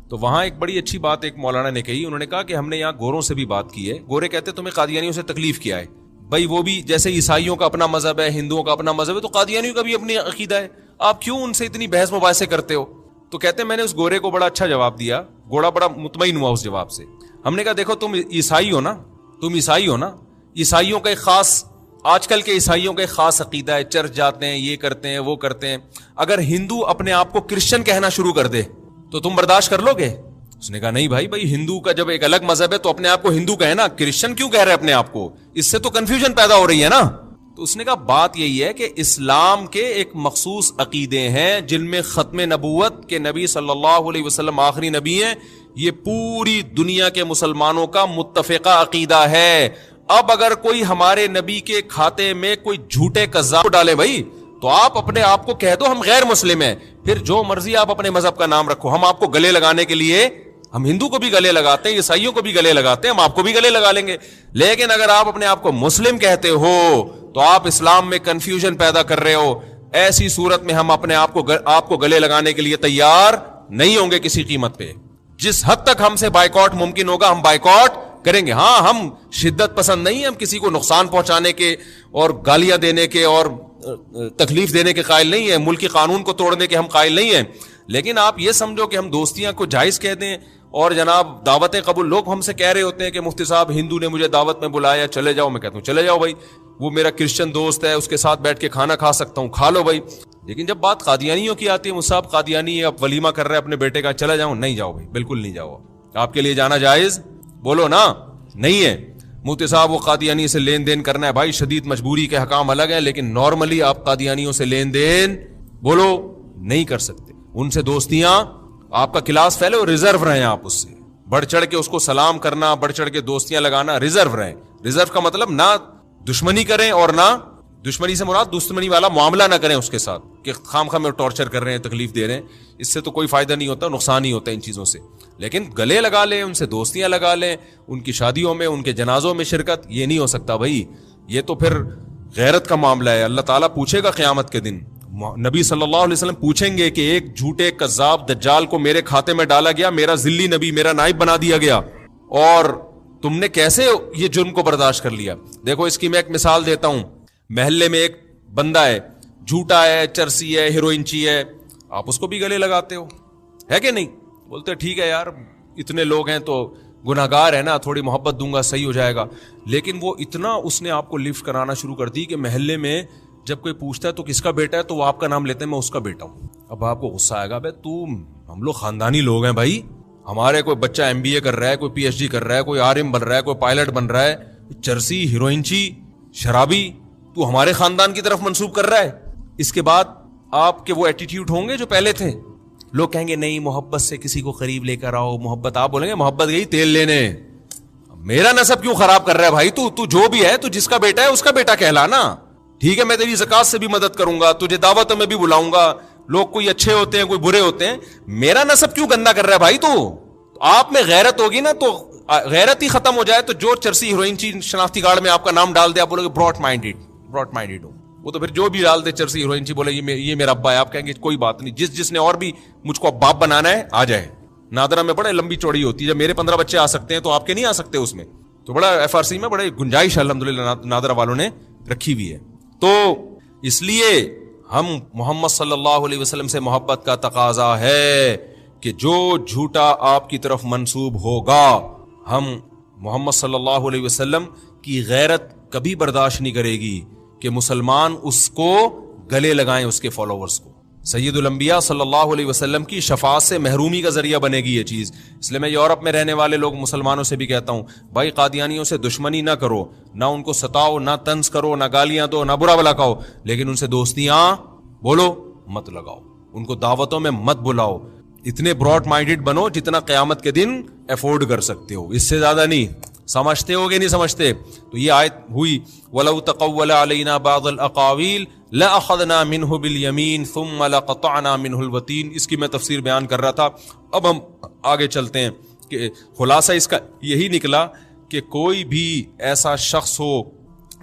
B: تو وہاں ایک بڑی اچھی بات ایک مولانا نے کہی. انہوں نے کہا کہ ہم نے یہاں گوروں سے بھی بات کی ہے, گورے کہتے تمہیں قادیانیوں سے تکلیف کیا ہے؟ بھائی وہ بھی جیسے عیسائیوں کا اپنا مذہب ہے, ہندوؤں کا اپنا مذہب ہے, تو قادیانیوں کا بھی اپنی عقیدہ ہے, آپ کیوں ان سے اتنی بحث مباحثے کرتے ہو؟ تو کہتے ہیں میں نے اس گورے کو بڑا اچھا جواب دیا, گوڑا بڑا مطمئن ہوا اس جواب سے. ہم نے کہا دیکھو تم عیسائی ہو نا, عیسائیوں کا ایک خاص, آج کل کے عیسائیوں کا ایک خاص عقیدہ ہے, چرچ جاتے ہیں, یہ کرتے ہیں, وہ کرتے ہیں. اگر ہندو اپنے آپ کو کرسچن کہنا شروع کر دے تو تم برداشت کر لو گے؟ اس نے کہا نہیں بھائی ہندو کا جب ایک الگ مذہب ہے تو اپنے آپ کو ہندو کہے نا, کرسچن کیوں کہہ رہے اپنے آپ کو؟ اس سے تو کنفیوژن پیدا ہو رہی ہے نا. تو اس نے کہا بات یہی ہے کہ اسلام کے ایک مخصوص عقیدے ہیں جن میں ختم نبوت کے نبی صلی اللہ علیہ وسلم آخری نبی ہیں, یہ پوری دنیا کے مسلمانوں کا متفقہ عقیدہ ہے. اب اگر کوئی ہمارے نبی کے کھاتے میں کوئی جھوٹے قذاب ڈالے بھائی, تو آپ اپنے آپ کو کہہ دو ہم غیر مسلم ہیں, پھر جو مرضی آپ اپنے مذہب کا نام رکھو. ہم آپ کو گلے لگانے کے لیے, ہم ہندو کو بھی گلے لگاتے ہیں, عیسائیوں کو بھی گلے لگاتے ہیں, ہم آپ کو بھی گلے لگا لیں گے. لیکن اگر آپ اپنے آپ کو مسلم کہتے ہو تو آپ اسلام میں کنفیوژن پیدا کر رہے ہو. ایسی صورت میں ہم اپنے آپ کو گلے لگانے کے لیے تیار نہیں ہوں گے کسی قیمت پہ. جس حد تک ہم سے بائیکاٹ ممکن ہوگا ہم بائیکاٹ کریں گے. ہاں ہم شدت پسند نہیں ہیں, ہم کسی کو نقصان پہنچانے کے اور گالیاں دینے کے اور تکلیف دینے کے قائل نہیں ہیں, ملکی قانون کو توڑنے کے ہم قائل نہیں ہیں. لیکن آپ یہ سمجھو کہ ہم دوستیاں کو جائز کہہ دیں اور جناب دعوتیں قبول. لوگ ہم سے کہہ رہے ہوتے ہیں کہ مفتی صاحب ہندو نے مجھے دعوت میں بلایا, چلے جاؤ. میں کہتا ہوں چلے جاؤ بھائی, وہ میرا کرسچن دوست ہے, اس کے ساتھ بیٹھ کے کھانا کھا سکتا ہوں, کھا لو بھائی. لیکن جب بات قادیانیوں کی آتی ہے, مصعب قادیانی اب ولیمہ کر رہے ہیں اپنے بیٹے کا, چلا جاؤں, نہیں جاؤ بھائی, بالکل نہیں جاؤ. آپ کے لیے جانا جائز بولو نا نہیں ہے. مفتی صاحب وہ قادیانی سے لین دین کرنا ہے بھائی, شدید مجبوری کے حکام الگ ہیں, لیکن نارملی آپ قادیانیوں سے لین دین بولو نہیں کر سکتے. ان سے دوستیاں, آپ کا کلاس فیلو ریزرو رہیں, آپ اس سے بڑھ چڑھ کے اس کو سلام کرنا, بڑھ چڑھ کے دوستیاں لگانا, ریزرو رہیں. ریزرو کا مطلب نہ دشمنی کریں اور نہ دشمنی سے مراد دشمنی والا معاملہ نہ کریں اس کے ساتھ کہ خام خواہ میں ٹارچر کر رہے ہیں, تکلیف دے رہے ہیں. اس سے تو کوئی فائدہ نہیں ہوتا, نقصان ہی ہوتا ہے ان چیزوں سے. لیکن گلے لگا لیں, ان سے دوستیاں لگا لیں, ان کی شادیوں میں, ان کے جنازوں میں شرکت, یہ نہیں ہو سکتا بھائی. یہ تو پھر غیرت کا معاملہ ہے. اللہ تعالیٰ پوچھے گا قیامت کے دن, نبی صلی اللہ علیہ وسلم پوچھیں گے کہ ایک جھوٹے قذاب دجال کو میرے کھاتے میں ڈالا گیا, میرا ذلی نبی, میرا نائب بنا دیا گیا, اور تم نے کیسے یہ جرم کو برداشت کر لیا. دیکھو اس کی میں ایک مثال دیتا ہوں. محلے میں ایک بندہ ہے, جھوٹا ہے, چرسی ہے, ہیروئنچی ہے, آپ اس کو بھی گلے لگاتے ہو, ہے کہ نہیں؟ بولتے ٹھیک ہے یار اتنے لوگ ہیں تو گناہگار ہے نا, تھوڑی محبت دوں گا صحیح ہو جائے گا. لیکن وہ اتنا اس نے آپ کو لفٹ کرانا شروع کر دی کہ محلے میں جب کوئی پوچھتا ہے تو کس کا بیٹا ہے, تو وہ آپ کا نام لیتے ہیں, میں اس کا بیٹا ہوں. اب آپ کو غصہ آئے گا, بھائی ہم لوگ خاندانی لوگ ہیں بھائی, ہمارے کوئی بچہ MBA کر رہا ہے, کوئی PhD کر رہا ہے, کوئی RM بن رہا ہے, کوئی پائلٹ بن رہا ہے, چرسی, ہیروئنچی, شرابی, تو ہمارے خاندان کی طرف منسوب کر رہا ہے. اس کے بعد آپ کے وہ ایٹیٹیوڈ ہوں گے جو پہلے تھے. لوگ کہیں گے نہیں محبت سے کسی کو قریب لے کر آؤ, محبت. آپ بولیں گے محبت گئی تیل لینے, میرا نسب کیوں خراب کر رہا ہے بھائی, تو جو بھی ہے, تو جس کا بیٹا ہے اس کا بیٹا کہلانا. ٹھیک ہے میں تیری زکات سے بھی مدد کروں گا, تجھے دعوت میں بھی بلاؤں گا. لوگ کوئی اچھے ہوتے ہیں, کوئی برے ہوتے ہیں, میرا نسب کیوں گندا کر رہا ہے بھائی. تو آپ میں غیرت ہوگی نا, تو غیرت ہی ختم ہو جائے, تو جو چرسی ہیروئنچی شناختی کارڈ میں آپ کا نام ڈال دے, آپ بولو گے براڈ مائنڈیڈ ہو. وہ تو پھر جو بھی ڈال دے چرسی ہیروئنچی, بولے یہ میرا ابا ہے, آپ کہیں گے کوئی بات نہیں, جس نے اور بھی مجھ کو باپ بنانا ہے آ جائے. نادرا میں بڑے لمبی چوڑی ہوتی ہے, جب میرے 15 بچے آ سکتے ہیں تو آپ کے نہیں آ سکتے اس میں. تو بڑا FRC میں بڑے گنجائش الحمدللہ نادرا والوں نے رکھی ہوئی ہے. تو اس لیے ہم محمد صلی اللہ علیہ وسلم سے محبت کا تقاضا ہے کہ جو جھوٹا آپ کی طرف منسوب ہوگا, ہم محمد صلی اللہ علیہ وسلم کی غیرت کبھی برداشت نہیں کرے گی کہ مسلمان اس کو گلے لگائیں, اس کے فالوورز کو. سید الانبیاء صلی اللہ علیہ وسلم کی شفاعت سے محرومی کا ذریعہ بنے گی یہ چیز. اس لیے میں یورپ میں رہنے والے لوگ مسلمانوں سے بھی کہتا ہوں, بھائی قادیانیوں سے دشمنی نہ کرو, نہ ان کو ستاؤ, نہ طنز کرو, نہ گالیاں دو, نہ برا بھلا کہو, لیکن ان سے دوستیاں بولو, مت لگاؤ, ان کو دعوتوں میں مت بلاؤ. اتنے براڈ مائنڈیڈ بنو جتنا قیامت کے دن افورڈ کر سکتے ہو, اس سے زیادہ نہیں. سمجھتے ہو گے نہیں سمجھتے؟ تو یہ آیت ہوئی وَلَوْ تَقَوَّلَ عَلَيْنَا بَعْضَ الْأَقَاوِيلِ لَأَخَذْنَا مِنْهُ بِالْيَمِينِ ثُمَّ لَقَطَعْنَا مِنْهُ الْوَتِينَ. اس کی میں تفسیر بیان کر رہا تھا. اب ہم آگے چلتے ہیں کہ خلاصہ اس کا یہی نکلا کہ کوئی بھی ایسا شخص ہو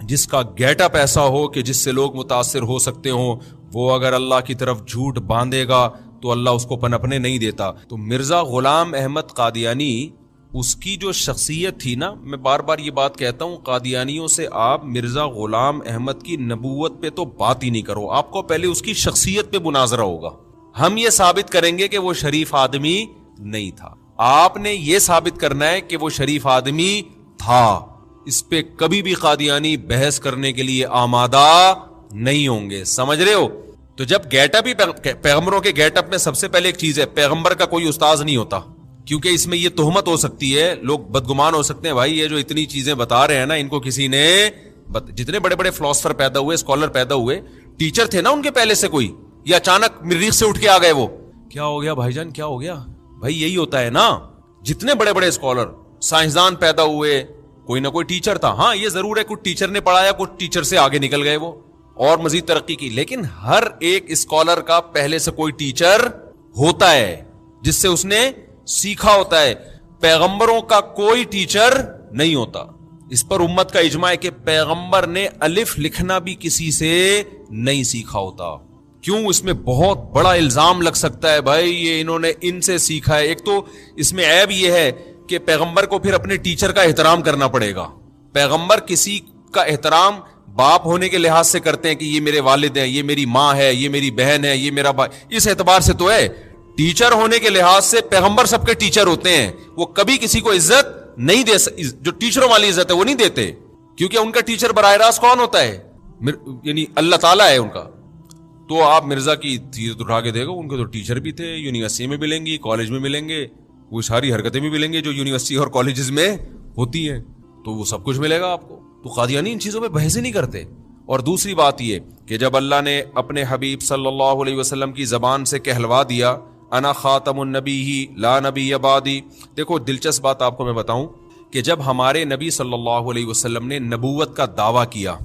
B: جس کا گیٹ اپ ایسا ہو کہ جس سے لوگ متاثر ہو سکتے ہوں, وہ اگر اللہ کی طرف جھوٹ باندھے گا تو اللہ اس کو پنپنے نہیں دیتا. تو مرزا غلام احمد قادیانی, اس کی جو شخصیت تھی نا, میں بار بار یہ بات کہتا ہوں, قادیانیوں سے آپ مرزا غلام احمد کی نبوت پہ تو بات ہی نہیں کرو, آپ کو پہلے اس کی شخصیت پہ مناظرہ ہوگا. ہم یہ ثابت کریں گے کہ وہ شریف آدمی نہیں تھا, آپ نے یہ ثابت کرنا ہے کہ وہ شریف آدمی تھا. اس پہ کبھی بھی قادیانی بحث کرنے کے لیے آمادہ نہیں ہوں گے, سمجھ رہے ہو؟ تو جب گیٹ اپ ہی پیغمبروں کے گیٹ اپ میں سب سے پہلے ایک چیز ہے, پیغمبر کا کوئی استاذ نہیں ہوتا, کیونکہ اس میں یہ تہمت ہو سکتی ہے, لوگ بدگمان ہو سکتے ہیں بھائی یہ جو اتنی چیزیں بتا رہے ہیں نا, ان کو کسی نے, جتنے بڑے بڑے فلاسفر پیدا ہوئے, اسکالر پیدا ہوئے, ٹیچر تھے نا ان کے پہلے سے کوئی, یا اچانک مریخ سے اٹھ کے آ گئے, وہ کیا ہو گیا بھائی جان, کیا ہو گیا بھائی؟ یہی ہوتا ہے نا, جتنے بڑے بڑے اسکالر سائنسدان پیدا ہوئے, کوئی نہ کوئی ٹیچر تھا. ہاں یہ ضرور ہے کچھ ٹیچر نے پڑھایا, کچھ ٹیچر سے آگے نکل گئے وہ اور مزید ترقی کی, لیکن ہر ایک اسکالر کا پہلے سے کوئی ٹیچر ہوتا ہے جس سے اس نے سیکھا ہوتا ہے. پیغمبروں کا کوئی ٹیچر نہیں ہوتا. اس پر امت کا اجماع ہے کہ پیغمبر نے الف لکھنا بھی کسی سے نہیں سیکھا ہوتا. کیوں؟ اس میں بہت بڑا الزام لگ سکتا ہے بھائی یہ انہوں نے ان سے سیکھا ہے. ایک تو اس میں عیب یہ ہے کہ پیغمبر کو پھر اپنے ٹیچر کا احترام کرنا پڑے گا. پیغمبر کسی کا احترام باپ ہونے کے لحاظ سے کرتے ہیں کہ یہ میرے والد ہیں, یہ میری ماں ہے, یہ میری بہن ہے, یہ میرا بھائی, اس اعتبار سے تو ہے. ٹیچر ہونے کے لحاظ سے پیغمبر سب کے ٹیچر ہوتے ہیں, وہ کبھی کسی کو عزت نہیں دے, جو ٹیچروں والی عزت ہے وہ نہیں دیتے, کیونکہ ان کا ٹیچر براہ راست کون ہوتا ہے؟ یعنی اللہ تعالیٰ ہے ان کا. تو آپ مرزا کی سیرت اٹھا کے دیکھو, ان کے تو ٹیچر بھی تھے, یونیورسٹی میں ملیں گی, کالج میں ملیں گے, وہ ساری حرکتیں بھی ملیں گے جو یونیورسٹی اور کالجز میں ہوتی ہیں, تو وہ سب کچھ ملے گا آپ کو. تو قادیانی ان چیزوں پہ بحث ہی نہیں کرتے. اور دوسری بات یہ کہ جب اللہ نے اپنے حبیب صلی اللہ علیہ وسلم کی زبان سے کہلوا دیا انا خاتم النبی لا نبی بعدی, دیکھو دلچسپ بات آپ کو میں بتاؤں کہ جب ہمارے نبی صلی اللہ علیہ وسلم نے نبوت کا دعویٰ کیا,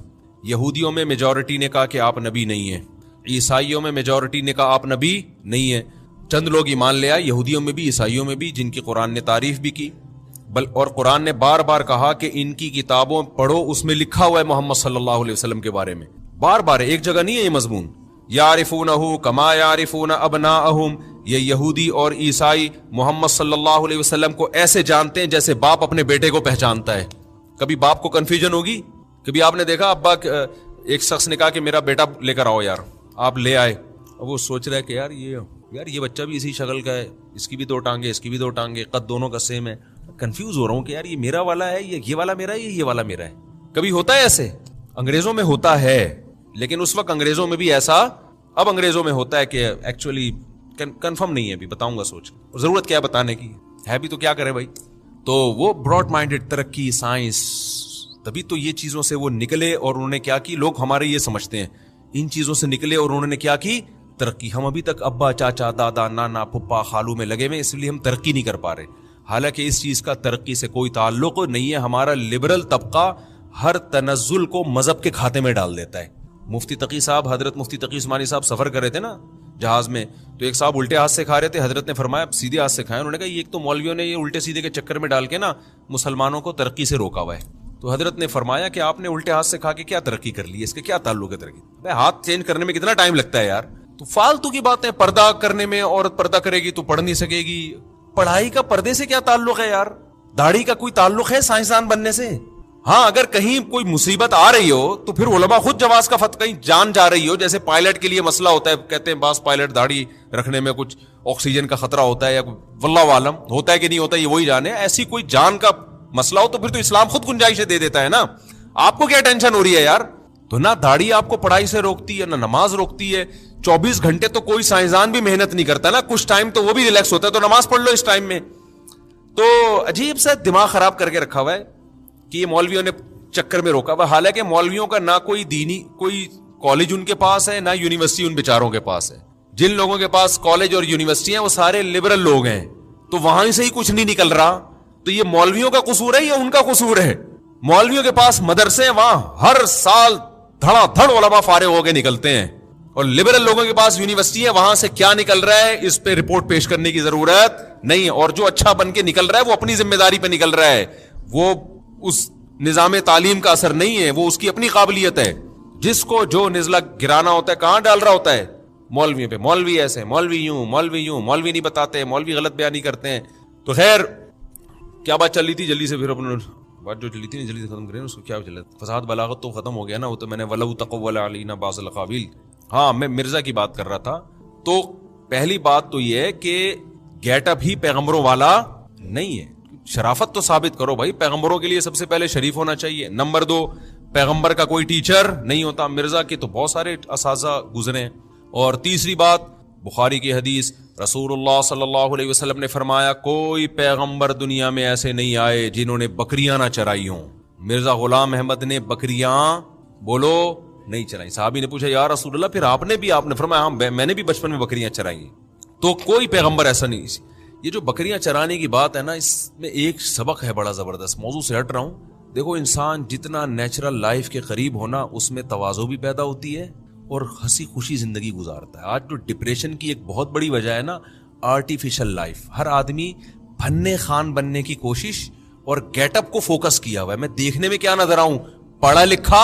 B: یہودیوں میں میجورٹی نے کہا کہ آپ نبی نہیں ہیں, عیسائیوں میں میجورٹی نے کہا آپ نبی نہیں ہیں, چند لوگ ایمان لے آئے یہودیوں میں بھی عیسائیوں میں بھی, جن کی قرآن نے تعریف بھی کی, اور قرآن نے بار بار کہا کہ ان کی کتابوں پڑھو, اس میں لکھا ہوا ہے محمد صلی اللہ علیہ وسلم کے بارے میں, بار بار, ایک جگہ نہیں ہے یہ مضمون. یعرفونہ کما یعرفون ابناءہم, یہ یہودی اور عیسائی محمد صلی اللہ علیہ وسلم کو ایسے جانتے ہیں جیسے باپ اپنے بیٹے کو پہچانتا ہے. کبھی باپ کو کنفیوژن ہوگی؟ کبھی آپ نے دیکھا ابا, ایک شخص نے کہا کہ میرا بیٹا لے کر آؤ یار, آپ لے آئے, اب وہ سوچ رہا ہے کہ یار یہ بچہ بھی اسی شکل کا ہے, اس کی بھی دو ٹانگیں, اس کی بھی دو ٹانگیں, قد دونوں کا سیم ہے, کنفیوز ہو رہا ہوں کہ یار یہ میرا والا ہے, یہ والا میرا ہے, یہ والا میرا ہے. کبھی ہوتا ہے ایسے؟ انگریزوں میں ہوتا ہے, لیکن اس وقت انگریزوں میں بھی ایسا, اب انگریزوں میں ہوتا ہے کہ ایکچولی کنفرم نہیں ہے, ابھی بتاؤں گا سوچ, ضرورت کیا ہے بتانے کی, ہے بھی تو کیا کرے بھائی. تو وہ براڈ مائنڈیڈ, ترقی, سائنس, تبھی تو یہ چیزوں سے وہ نکلے, اور انہوں نے کیا کی, لوگ ہمارے یہ سمجھتے ہیں ان چیزوں سے نکلے اور انہوں نے کیا کی, ترقی. ہم ابھی تک ابا, چاچا, دادا, نانا, پھپھا, خالو میں لگے ہوئے, اس لیے ہم ترقی نہیں کر پا رہے. حالانکہ اس چیز کا ترقی سے کوئی تعلق نہیں ہے. ہمارا لبرل طبقہ ہر تنزل کو مذہب کے کھاتے میں ڈال دیتا ہے. مفتی تقی صاحب, حضرت مفتی تقی عثمانی صاحب سفر کر رہے تھے نا جہاز میں, تو ایک صاحب الٹے ہاتھ سے کھا رہے تھے, حضرت نے فرمایا سیدھے ہاتھ سے کھائیں. انہوں نے کہا یہ ایک تو مولویوں نے یہ الٹے سیدھے کے چکر میں ڈال کے نا مسلمانوں کو ترقی سے روکا ہوا ہے. تو حضرت نے فرمایا کہ آپ نے الٹے ہاتھ سے کھا کے کیا ترقی کر لی, اس کے کیا تعلق ہے ترقی؟ بھائی ہاتھ چینج کرنے میں کتنا ٹائم لگتا ہے یار. تو فالتو کی باتیں, پردہ کرنے میں عورت پردہ کرے گی تو پڑھ نہیں سکے گی, پڑھائی کا پردے سے کیا تعلق ہے یار؟ داڑھی کا کوئی تعلق ہے سائنسدان بننے سے؟ ہاں اگر کہیں کوئی مصیبت آ رہی ہو تو پھر علماء خود جواز کا فتویٰ, کہیں جان جا رہی ہو, جیسے پائلٹ کے لیے مسئلہ ہوتا ہے, کہتے ہیں بعض پائلٹ داڑھی رکھنے میں کچھ آکسیجن کا خطرہ ہوتا ہے, یا واللہ عالم ہوتا ہے کہ نہیں ہوتا یہ وہی جانے. ایسی کوئی جان کا مسئلہ ہو تو پھر تو اسلام خود گنجائشیں دے دیتا ہے نا. آپ کو کیا ٹینشن ہو رہی ہے یار؟ تو نہ داڑھی آپ کو پڑھائی سے روکتی ہے, نہ نماز روکتی ہے. 24 گھنٹے تو کوئی سائنسدان بھی محنت نہیں کرتا نا, کچھ ٹائم تو وہ بھی ریلیکس ہوتا ہے, تو نماز پڑھ لو اس ٹائم میں. تو عجیب سا دماغ خراب کر کے رکھا ہوا ہے کہ یہ مولویوں نے چکر میں روکا ہوا. حالانکہ مولویوں کا نہ کوئی دینی کوئی کالج ان کے پاس ہے, نہ یونیورسٹی ان بیچاروں کے پاس ہے. جن لوگوں کے پاس کالج اور یونیورسٹی ہیں وہ سارے لبرل لوگ ہیں, تو وہاں سے ہی کچھ نہیں نکل رہا. تو یہ مولویوں کا قصور ہے یا ان کا قصور ہے؟ مولویوں کے پاس مدرسے ہیں, وہاں ہر سال دھڑا دھڑ علماء فارغ ہو کے نکلتے ہیں, اور لبرل لوگوں کے پاس یونیورسٹی ہے, وہاں سے کیا نکل رہا ہے اس پہ رپورٹ پیش کرنے کی ضرورت نہیں ہے. اور جو اچھا بن کے نکل رہا ہے وہ اپنی ذمہ داری پہ نکل رہا ہے, وہ اس نظام تعلیم کا اثر نہیں ہے, وہ اس کی اپنی قابلیت ہے. جس کو جو نزلہ گرانا ہوتا ہے کہاں ڈال رہا ہوتا ہے؟ مولویوں پہ. مولوی ایسے, مولوی یوں, مولوی یوں, مولوی نہیں بتاتے, مولوی غلط بیانی کرتے ہیں. تو خیر کیا بات چل رہی تھی, جلدی سے پھر اپنے بات جو چلی تھی جلدی سے ختم کریں. اس کو کیا چل رہا ہے, فساد بلاغت تو ختم ہو گیا نا, وہ تو میں نے ولو تقول علینا بعض الاقاویل. ہاں میں مرزا کی بات کر رہا تھا. تو پہلی بات تو یہ ہے کہ گیٹ اپ ہی پیغمبروں والا نہیں ہے. شرافت تو ثابت کرو بھائی, پیغمبروں کے لیے سب سے پہلے شریف ہونا چاہیے. نمبر 2, پیغمبر کا کوئی ٹیچر نہیں ہوتا, مرزا کے تو بہت سارے اساتذہ گزرے ہیں. اور تیسری بات, بخاری کی حدیث, رسول اللہ صلی اللہ علیہ وسلم نے فرمایا کوئی پیغمبر دنیا میں ایسے نہیں آئے جنہوں نے بکریاں نہ چرائی ہوں. مرزا غلام احمد نے بکریاں بولو نہیں چرائی. صحابی نے پوچھا یا رسول اللہ پھر آپ نے فرمایا ہاں میں نے بھی بچپن میں بکریاں چرائی. تو کوئی پیغمبر ایسا نہیں. یہ جو بکریاں چرانے کی بات ہے نا, اس میں ایک سبق ہے بڑا زبردست. موضوع سے ہٹ رہا ہوں. دیکھو انسان جتنا نیچرل لائف کے قریب ہونا اس میں تواضع بھی پیدا ہوتی ہے اور ہنسی خوشی زندگی گزارتا ہے. آج جو ڈپریشن کی ایک بہت بڑی وجہ ہے نا, آرٹیفیشل لائف. ہر آدمی بھنے خان بننے کی کوشش اور گیٹ اپ کو فوکس کیا ہوا ہے. میں دیکھنے میں کیا نظر آؤں, پڑھا لکھا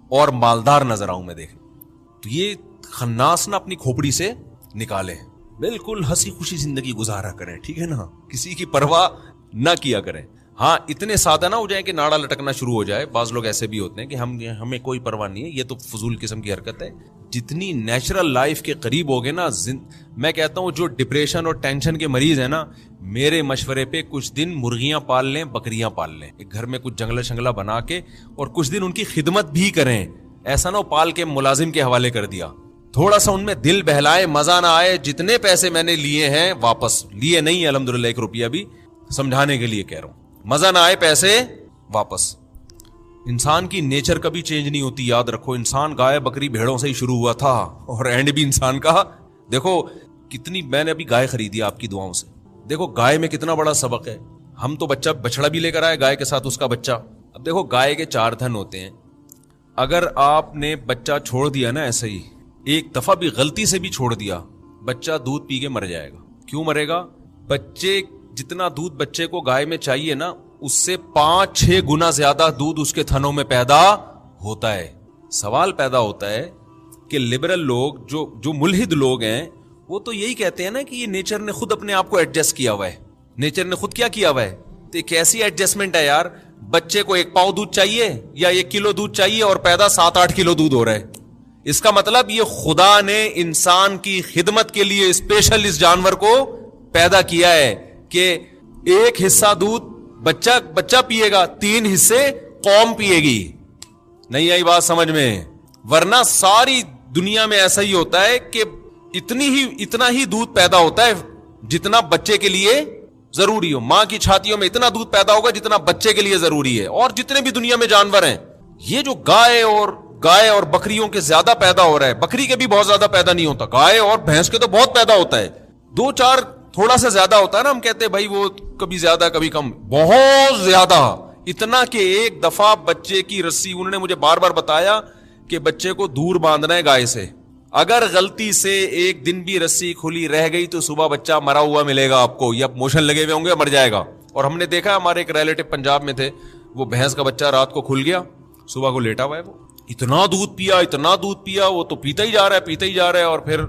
B: اور مالدار نظر آؤں میں دیکھنے. تو یہ خناس نہ اپنی کھوپڑی سے نکالے, بالکل ہنسی خوشی زندگی گزارا کریں, ٹھیک ہے نا, کسی کی پرواہ نہ کیا کریں. ہاں اتنے سادہ نہ ہو جائیں کہ ناڑا لٹکنا شروع ہو جائے. بعض لوگ ایسے بھی ہوتے ہیں کہ ہمیں کوئی پرواہ نہیں ہے, یہ تو فضول قسم کی حرکت ہے. جتنی نیچرل لائف کے قریب ہوگے نا, میں کہتا ہوں جو ڈپریشن اور ٹینشن کے مریض ہیں نا, میرے مشورے پہ کچھ دن مرغیاں پال لیں, بکریاں پال لیں, ایک گھر میں کچھ جنگلہ شنگلہ بنا کے, اور کچھ دن ان کی خدمت بھی کریں. ایسا نہ ہو پال کے ملازم کے حوالے کر دیا. تھوڑا سا ان میں دل بہلائے, مزہ نہ آئے. جتنے پیسے میں نے لیے ہیں واپس لیے نہیں الحمدللہ, 1 روپیہ بھی, سمجھانے کے لیے کہہ رہا ہوں, مزہ نہ آئے پیسے واپس. انسان کی نیچر کبھی چینج نہیں ہوتی, یاد رکھو. انسان گائے بکری بھیڑوں سے ہی شروع ہوا تھا, اور اینڈ بھی انسان کا. دیکھو کتنی, میں نے ابھی گائے خریدی آپ کی دعاؤں سے, دیکھو گائے میں کتنا بڑا سبق ہے. ہم تو بچڑا بھی لے کر آئے, گائے کے ساتھ اس کا بچہ. اب دیکھو گائے کے 4 دھن ہوتے ہیں. اگر آپ نے بچہ چھوڑ دیا نا ایسے ہی, ایک دفعہ بھی غلطی سے بھی چھوڑ دیا, بچہ دودھ پی کے مر جائے گا. کیوں مرے گا؟ بچے جتنا دودھ بچے کو گائے میں چاہیے نا, اس سے 5-6 گنا زیادہ دودھ اس کے تھنوں میں پیدا ہوتا ہے. سوال پیدا ہوتا ہے کہ لبرل لوگ جو ملحد لوگ ہیں وہ تو یہی کہتے ہیں نا کہ یہ نیچر نے خود اپنے آپ کو ایڈجسٹ کیا ہوا ہے. نیچر نے خود کیا کیا ہوا ہے؟ تو ایک ایسی ایڈجسٹمنٹ ہے یار, بچے کو 1 پاؤ دودھ چاہیے یا 1 کلو دودھ چاہیے اور پیدا 7-8 کلو دودھ ہو رہا ہے. اس کا مطلب یہ خدا نے انسان کی خدمت کے لیے اسپیشل اس جانور کو پیدا کیا ہے کہ 1 حصہ دودھ بچہ پیے گا, 3 حصے قوم پیے گی. نہیں آئی بات سمجھ میں؟ ورنہ ساری دنیا میں ایسا ہی ہوتا ہے کہ اتنا ہی دودھ پیدا ہوتا ہے جتنا بچے کے لیے ضروری ہو. ماں کی چھاتیوں میں اتنا دودھ پیدا ہوگا جتنا بچے کے لیے ضروری ہے. اور جتنے بھی دنیا میں جانور ہیں, یہ جو گائے اور بکریوں کے زیادہ پیدا ہو رہا ہے, بکری کے بھی بہت زیادہ پیدا نہیں ہوتا, گائے اور بھینس کے تو بہت پیدا ہوتا ہے, 2-4 تھوڑا سا زیادہ ہوتا ہے نا. ہم کہتے ہیں بھائی وہ کبھی زیادہ کبھی کم, بہت زیادہ. اتنا کہ ایک دفعہ بچے کی رسی, انہوں نے مجھے بار بار بتایا کہ بچے کو دور باندھنا ہے گائے سے, اگر غلطی سے 1 دن بھی رسی کھلی رہ گئی تو صبح بچہ مرا ہوا ملے گا آپ کو, یا موشن لگے ہوئے ہوں گے, مر جائے گا. اور ہم نے دیکھا, ہمارے ایک ریلیٹو پنجاب میں تھے, وہ بھینس کا بچہ رات کو کھل گیا, صبح کو لیٹا ہوا ہے, وہ اتنا دودھ پیا, وہ تو پیتا ہی جا رہا ہے, اور پھر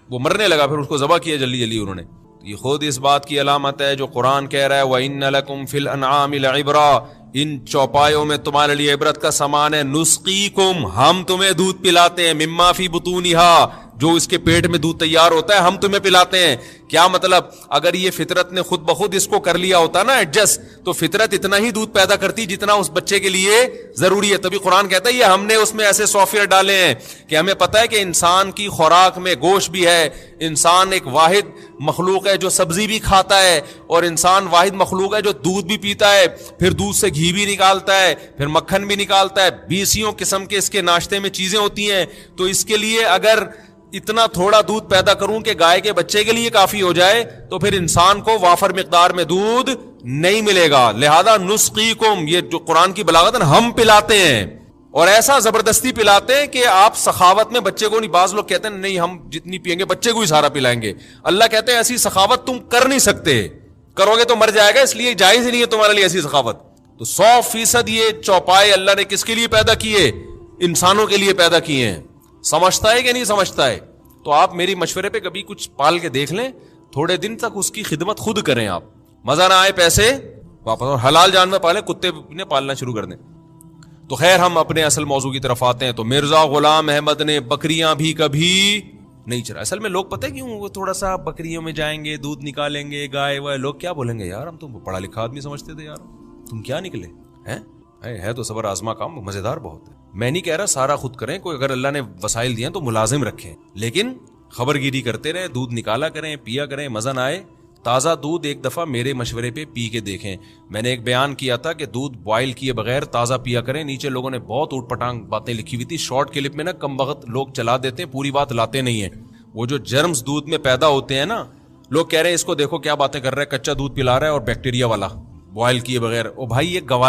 B: وہ مرنے لگا. پھر اس کو ذبح کیا جلدی انہوں نے. یہ خود اس بات کی علامت ہے جو قرآن کہہ رہا ہے وَإِنَّ لَكُمْ فِي الْأَنْعَامِ لَعِبْرَةً, ان چوپایوں میں تمہارے لیے عبرت کا سامان ہے. نسقیکم, ہم تمہیں دودھ پلاتے ہیں, مما فی بطونہا, جو اس کے پیٹ میں دودھ تیار ہوتا ہے ہم تمہیں پلاتے ہیں. کیا مطلب؟ اگر یہ فطرت نے خود بخود اس کو کر لیا ہوتا نا ایڈجسٹ, تو فطرت اتنا ہی دودھ پیدا کرتی جتنا اس بچے کے لیے ضروری ہے. تبھی قرآن کہتا ہے یہ ہم نے اس میں ایسے سافٹ ویئر ڈالے ہیں کہ ہمیں پتا ہے کہ انسان کی خوراک میں گوشت بھی ہے, انسان ایک واحد مخلوق ہے جو سبزی بھی کھاتا ہے, اور انسان واحد مخلوق ہے جو دودھ بھی پیتا ہے, پھر دودھ سے گھی بھی نکالتا ہے, پھر مکھن بھی نکالتا ہے, 20 قسم کے اس کے ناشتے میں چیزیں ہوتی ہیں. تو اس کے لیے اگر اتنا تھوڑا دودھ پیدا کروں کہ گائے کے بچے کے لیے کافی ہو جائے, تو پھر انسان کو وافر مقدار میں دودھ نہیں ملے گا. لہذا نسقیکم, یہ جو قرآن کی بلاغت ہے, ہم پلاتے ہیں, اور ایسا زبردستی پلاتے ہیں کہ آپ سخاوت میں بچے کو نہیں. بعض لوگ کہتے ہیں نہیں ہم جتنی پیئیں گے بچے کو ہی سارا پلائیں گے. اللہ کہتے ہیں ایسی سخاوت تم کر نہیں سکتے, کرو گے تو مر جائے گا, اس لیے جائز ہی نہیں ہے تمہارے لیے ایسی سخاوت. تو 100% یہ چوپائے اللہ نے کس کے لیے پیدا کیے؟ انسانوں کے لیے پیدا کیے ہیں. سمجھتا ہے کہ نہیں سمجھتا ہے؟ تو آپ میری مشورے پہ کبھی کچھ پال کے دیکھ لیں, تھوڑے دن تک اس کی خدمت خود کریں. آپ مزہ نہ آئے پیسے واپس, اور حلال جانور پالیں, کتے نے پالنا شروع کر دیں. تو خیر ہم اپنے اصل موضوع کی طرف آتے ہیں. تو مرزا غلام احمد نے بکریاں بھی کبھی نہیں چرا. اصل میں لوگ پتہ کیوں وہ تھوڑا سا بکریوں میں جائیں گے, دودھ نکالیں گے, گائے وائے, لوگ کیا بولیں گے, یار ہم تو پڑھا لکھا آدمی سمجھتے تھے, یار تم کیا نکلے ہیں. ہے تو صبر آزما کام, مزیدار بہت ہے. میں نہیں کہہ رہا سارا خود کریں, کوئی اگر اللہ نے وسائل دیے تو ملازم رکھیں, لیکن خبر گیری کرتے رہیں, دودھ نکالا کریں, پیا کریں, مزہ نہ آئے. تازہ دودھ ایک دفعہ میرے مشورے پہ پی کے دیکھیں. میں نے ایک بیان کیا تھا کہ دودھ بوائل کیے بغیر تازہ پیا کریں. نیچے لوگوں نے بہت اوٹ پٹانگ باتیں لکھی ہوئی تھی, شارٹ کلپ میں نا کم وقت لوگ چلا دیتے ہیں, پوری بات لاتے نہیں ہیں. وہ جو جرمز دودھ میں پیدا ہوتے ہیں نا, لوگ کہہ رہے ہیں اس کو دیکھو کیا باتیں کر رہا ہے, کچا دودھ پلا رہا ہے اور بیکٹیریا والا بوائل کیے بغیر. او بھائی یہ گواہ